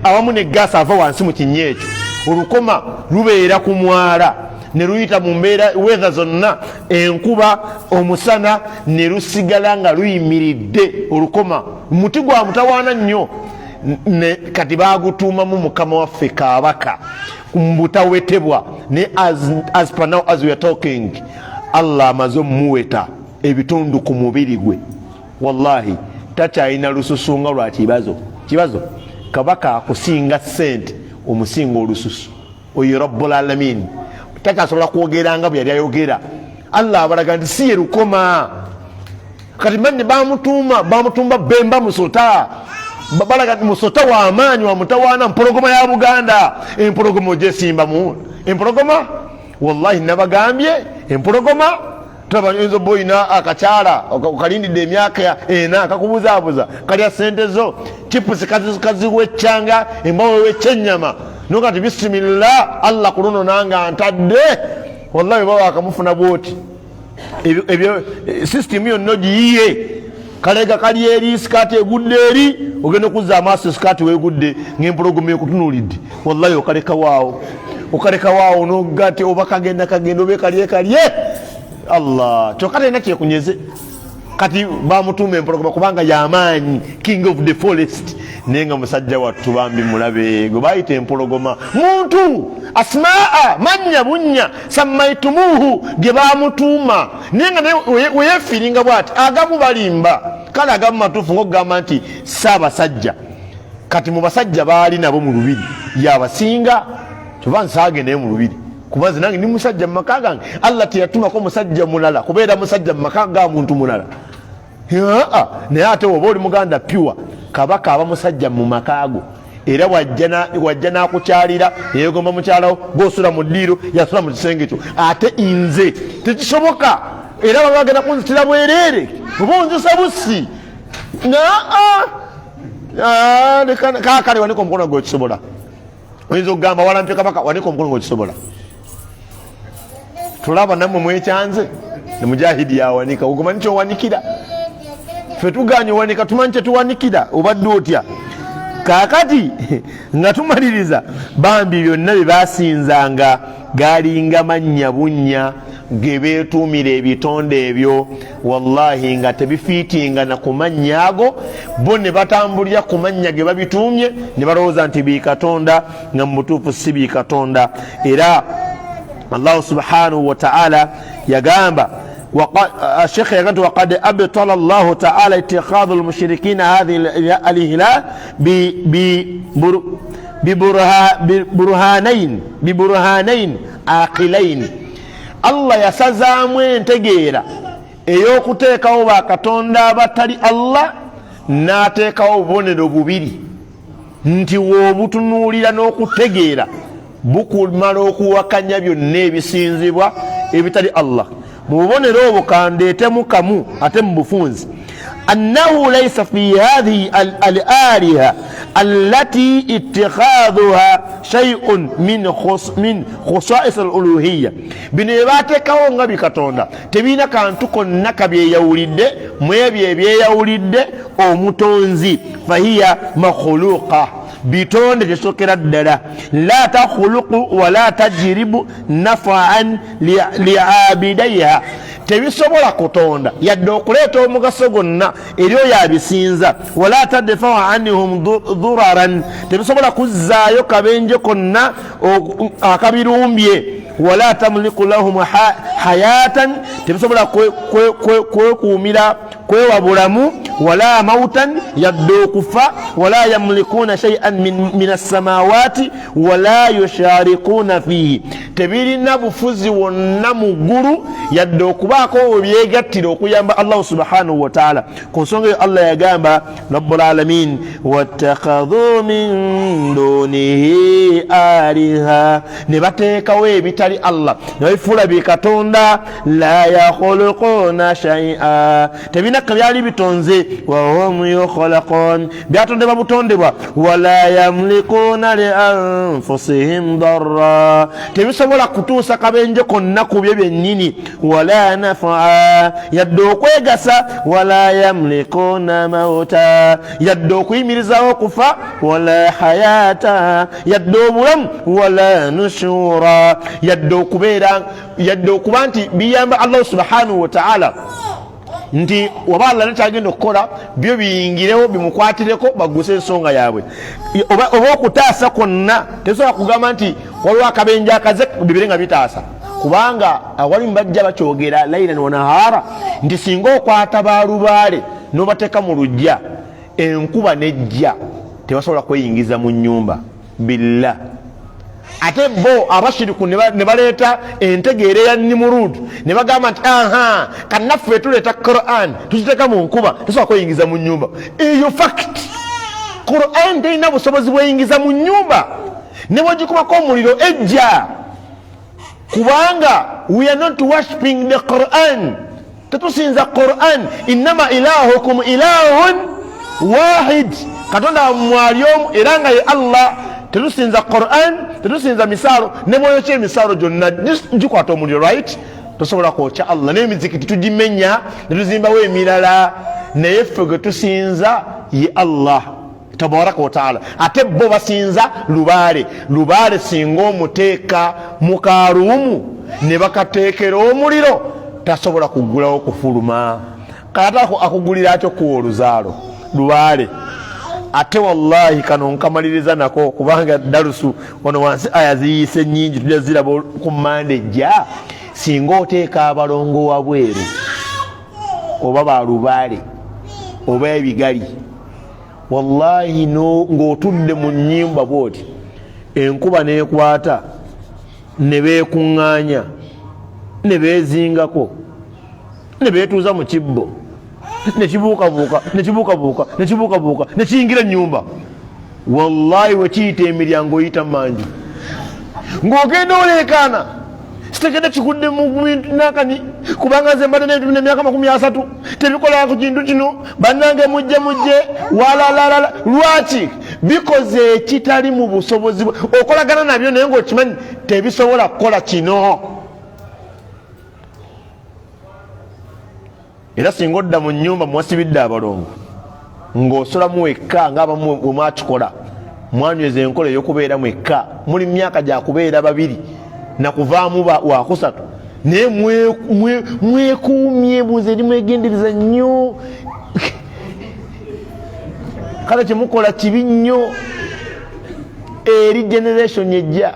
awamu ne gaasi ava wansi mu kinnya ekyo olukoma lubeera ku mwala ne luyita mu mbeera weather zonna enkuba omusana ne lusigala nga luyimiridde olukoma muti gwa mutawaana nnyo kati baagutuumamu mukama waffe kabaka mbutawetebwa ne as per now as we are talking Allah amaze omuweta ebitundu ku mubiri gwe wallahi takyalina lususu nga lwa kibazo kabaka akusinga sente omusinga olususu oyo rabbul alamin takyasobola kwogeranga bwe yali ayogera Allah abalaga nti si yerukoma kati manne bamutumba Bemba Musota balaga nti Musota w'amaanyi wa mutawaana mpologoma ya Buganda empologoma ogyesimba mu empologoma wallahi nabagambye empologoma tabanyenzo boyina akakyala okalindidde emyaka ena kakubuzaabuza kalya sente zo chipusi kaziwechanga embawe wechennyama nokati bismillah Allah kunono nanga ntadde wallahi baba akamufuna bwoti ebyo system yo nogiye kalega kali eri skati egudde eri ogenda kuzza amaaso skati wegudde ng'empologoma ekutunulidde wallahi okaleka waawo nogate oba kagenda obe kalye Allah kyokka tena kyekunyeze kati bamutuuma empologoma kubanga yamaanyi, king of the forest. Naye nga musajja wattu bambi mulabe gwe bayita empologoma muntu asmaa manya bunya sammaitumuhu ge bamutuuma. Naye nga weyefiiringa bwati agamu balimba, kale agamu matuufu ng'okugamba nti saabasajja. Kati mu basajja baali nabo mu lubiri yabasinga, kyova nsaagende mu lubiri kuba nze nange ndi musajja mu maka gange. Allah teyatumako musajja mulala kubeera musajja mu maka ga muntu mulala. Naye ate oba oli muganda pure, kabaka aba musajja mu makaago, era wajja n'akukyalira yeegomba mukyalawo gw'osula mu ddiiro yasula mu kisenge kyo. Ate nze tekisoboka, era baba bagenda kunzitira bwereere oba onzisa bussi. Kale wanika omukono gwe okisobola. Oyinza okugamba walampye kabaka, wanika omukono gwe okisobola. Tulaba nammwe mwekyanze ne mujahidi yawanika. Ogumanyi kyowanikira? Ffe tuganye owanika tumanyi kyetuwanikira. Obadde otya? Kaakati nga tumaliriza, bambi byonna bye basinzanga galinga mannya bunnya ge beetuumira ebitonde ebyo, wallahi nga tebifiitinga na ku mannya ago. Bo ne batambulira ku mannya ge babituumye ne balowooza nti bikatonda, nga mu butuufu si bikatonda. Era Allah subhanahu wa ta'ala yagamba, الشيخ يقول وقد أبطل الله تعالى اتخاذ المشركين هذه الإله ببرهانين عاقلين. الله يسزامو انتجيرا eyokuteekawo bakatonda abatali Allah, n'ateekawo obubonero bubiri nti w'obutunuulira n'okutegeera bukumala okuwakanya byonna ebisinzibwa ebitali Allah. Mu bubonero obwo kandeetemu kamu ate mu bufunzi, annahu laysa fi hadhihi al-aliha allati ittikhadhuha shay'un min khusa'is al-uluhiyya. Bino ebateekawo nga bikatonda tebiina kantu konna kabyeyawulidde mu ebyo ebyeyawulidde omutonzi. Fahiya makhluqa, bitonde tesokera ddala. La takhuluqu wala tajribu nafa'an li'abidaiha, tebisobola kutonda yadde okuleeta omugaso gwonna eri oyo abisinza. Wala tadfa'u anhum dhuraran, tebisobola kuzzaayo kabenje konna akabirumbye. Wala tamliku lahum hayatan, tebisobola kwekuumira kwewabulamu. Wala mautan, yadde okufa. Wala yamlikuna shay'an min as-samawati wala yusharikuna fihi, tebirina bufuzi wonna mu ggulu yadde okubaako webyegattira okuyamba Allah subhanahu wa ta'ala. Ku nsonga eyo Allah yagamba rabbul alamin, wattakhadhu min dunihi aliha, ne bateekawo ebitali Allah ne babifuula bikatonda. La yakhluquna shay'a, tebirina byali bitonze. Wa hum yukhlaqun, byatondebwa butondebwa. Wala yamlikuna li anfusihim darra, tebisobola kutuusa kabenje konna ku byo byennyini. Wala nafa'a, yadde okwegasa. Wala yamlikuna mauta, yadde okuyimirizawo okufa. Wala hayata, yadde obulamu. Wala nushura, yadde okuba nti biyamba Allah subhanahu wa ta'ala nti oba Allah nekyagenda okukola byo biyingirewo bimukwatireko baguse ensonga yaabwe. Oba okutaasa kwonna tesobola kugamba nti waliwo akabenje akaze bibire nga bitaasa, kubanga awali mbajja bakyogera lailan wa nahara nti singa okwata balubaale n'obateeka mu lujja, enkuba nejja tebasobola kweyingiza mu nnyumba billah. Ate bo abashiriku ne baleeta entegeera ya Nimurud ne bagamba nti aha kannaffe tuleeta Quran tuziteeka mu nkuba tesobola kweyingiza mu nnyumba. Eyo fact, Quran terina busobozi bweyingiza mu nnyumba, ne bwegikubako omuliro ejja, kubanga we are not worshipping the Quran, tetusinza Quran. Innama ilahukum ilahun wahid, katonda mwali omu era nga ye Allah. Tetusinza Quran, tetusinza misaalo, ne bw'oyokya emisaalo gyonna gikwata omuliro, right? Tosobola kwokya Allah. N'emizikiti tugimenya ne tuzimbawo emirala, naye ffe gwe tusinza ye Allah tabaraka wa taala. Ate bo basinza lubaale. Lubaale singa omuteeka mu kaaruumu ne bakateekera omuliro tasobola kuggulawo kufuluma. kata akugulira atyo kuwa oluzaalo lubaale. Ate wallahi kano nkamaliriza nako kubanga darusu wano wansi aya ziyise nnyingi tujja ziraba ku Mande jja. Singa oteeka abalongo wabweru oba balubaale oba ebigali, wallahi ng'otudde mu nnyimba bwoti enkuba neekwata ne beekuŋŋaanya ne beezingako ne beetuuza mu kibbo ne kibuukabuuka ne kiyingira ennyumba. Wallahi we kiyita emiryango oyita manju ng'ogenda oleekaana sitegedde kikudde mu bintu nakani kubanga nze mbadde n'emyaka 30 tebikola ku kintu kino bannange mujje walalala. Lwaki? Bikoze ekitali mu busobozi okolagana nabyo naye ng'okimanyi tebisobola kukola kino. Era singa odda mu nnyumba mwasibidde abalongo ng'osolamu wekka ng'abamu bwe mwakikola mwanyweza enkola ey'okubeera mwekka muli myaka gya kubeera babiri na kuvaamu wakusatu naye mwekuumye buze eri mwegendereza nnyo kale kyemukola kibi nnyo eri generation ejja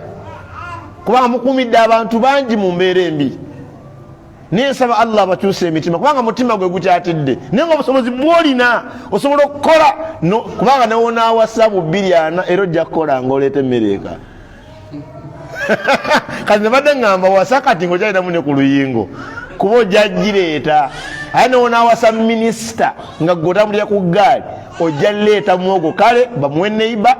kubanga mukuumidde abantu bangi mu mbeera embi. Ninsaba Allah abakyuse emitima kubanga mutima gwe gukyatidde naye nga obusobozi bwolina osobola okukola kubanga newonaawasa bu $2 era ojja kukola ng'oleeta emmere kati nebadde ngamba wasa kati ng'okyalinamu ne ku luyingo kuba ojja gireeta. Aye newonaawasa minisita nga gw'otambulira ku ggaali ojja leeta muogo kale bamuwe neiba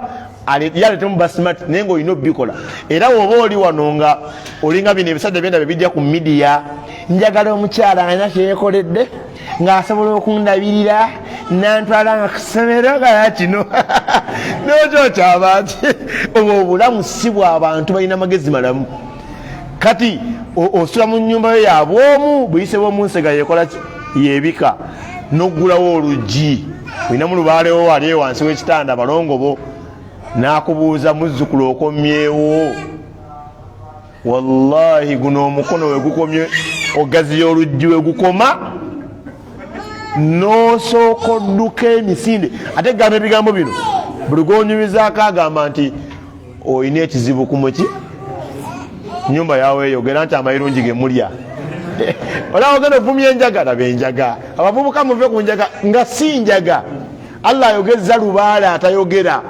yaleetemu basimati naye ng'olina obikola. Era woba oli wano nga olinga bino ebisajja byenda bijja ku midiya, njagala omukyala alina kyeyekoledde ng'asobola okundabirira nantwala nga kusomero kala kino n'okyokyaba nti obwo obulamu si bw'abantu balina magezi malamu. Kati osula mu nnyumba yo yabwomu buyise bw'omu nsega yekola yebika n'oggulawo oluggi olinamu lubaalewo wali wansi w'ekitanda abalongo bo n'akubuuza muzzukulu okomyewo. Wallahi guno omukono we gukomye ogaziya oluggi we gukoma n'osooka odduka emisinde. Ate gamba ebigambo bino buli gw'onyumizaako agamba nti olina ekizibu ku muki nyumba yawe eyogera nti amayirungi ge mulya. Olaba ogenda ovumya enjaga, laba enjaga. Abavubuka muve ku njaga nga si njaga. Allah ayogezza lubaale atayogera.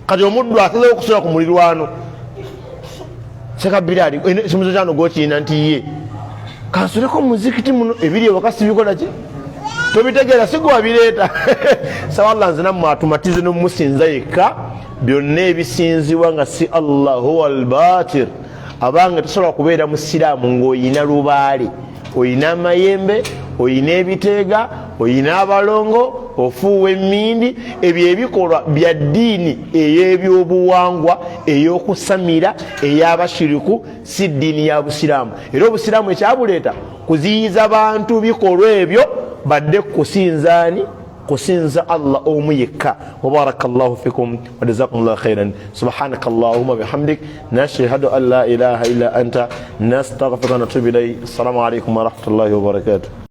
Kati omuddu asazeewo okusula ku mulirwano sekabiraali ekimuzo kyano gw'okiina nti ye kansuleko muzikiti muno ebiri ewaka sibikola ki tobitegeera si gwe wabireeta. Sawa Allah nze nammwe atumatize n'omusinza yekka byonna ebisinzibwa nga si Allah huwa al-batir. Abange tosobola kubeera musiraamu ng'oyina lubaale, oyina amayembe, oyina ebiteega, oyina abalongo, ofuuwa emmindi. Ebyo ebikolwa bya ddiini ey'ebyobuwangwa ey'okusamira ey'abashiriku, si ddiini ya busiraamu. Era obusiraamu ekyabuleeta kuziyiza bantu bikolwa ebyo badde kusinzaani kusinza Allah omu yekka. Wabarakallahu fikum wa jazakumullahu khairan. Subhanakallahumma bihamdik nashhadu an la ilaha illa anta nastaghfiruka wa natubu ilayk. Assalamu alaykum wa rahmatullahi wa barakatuh.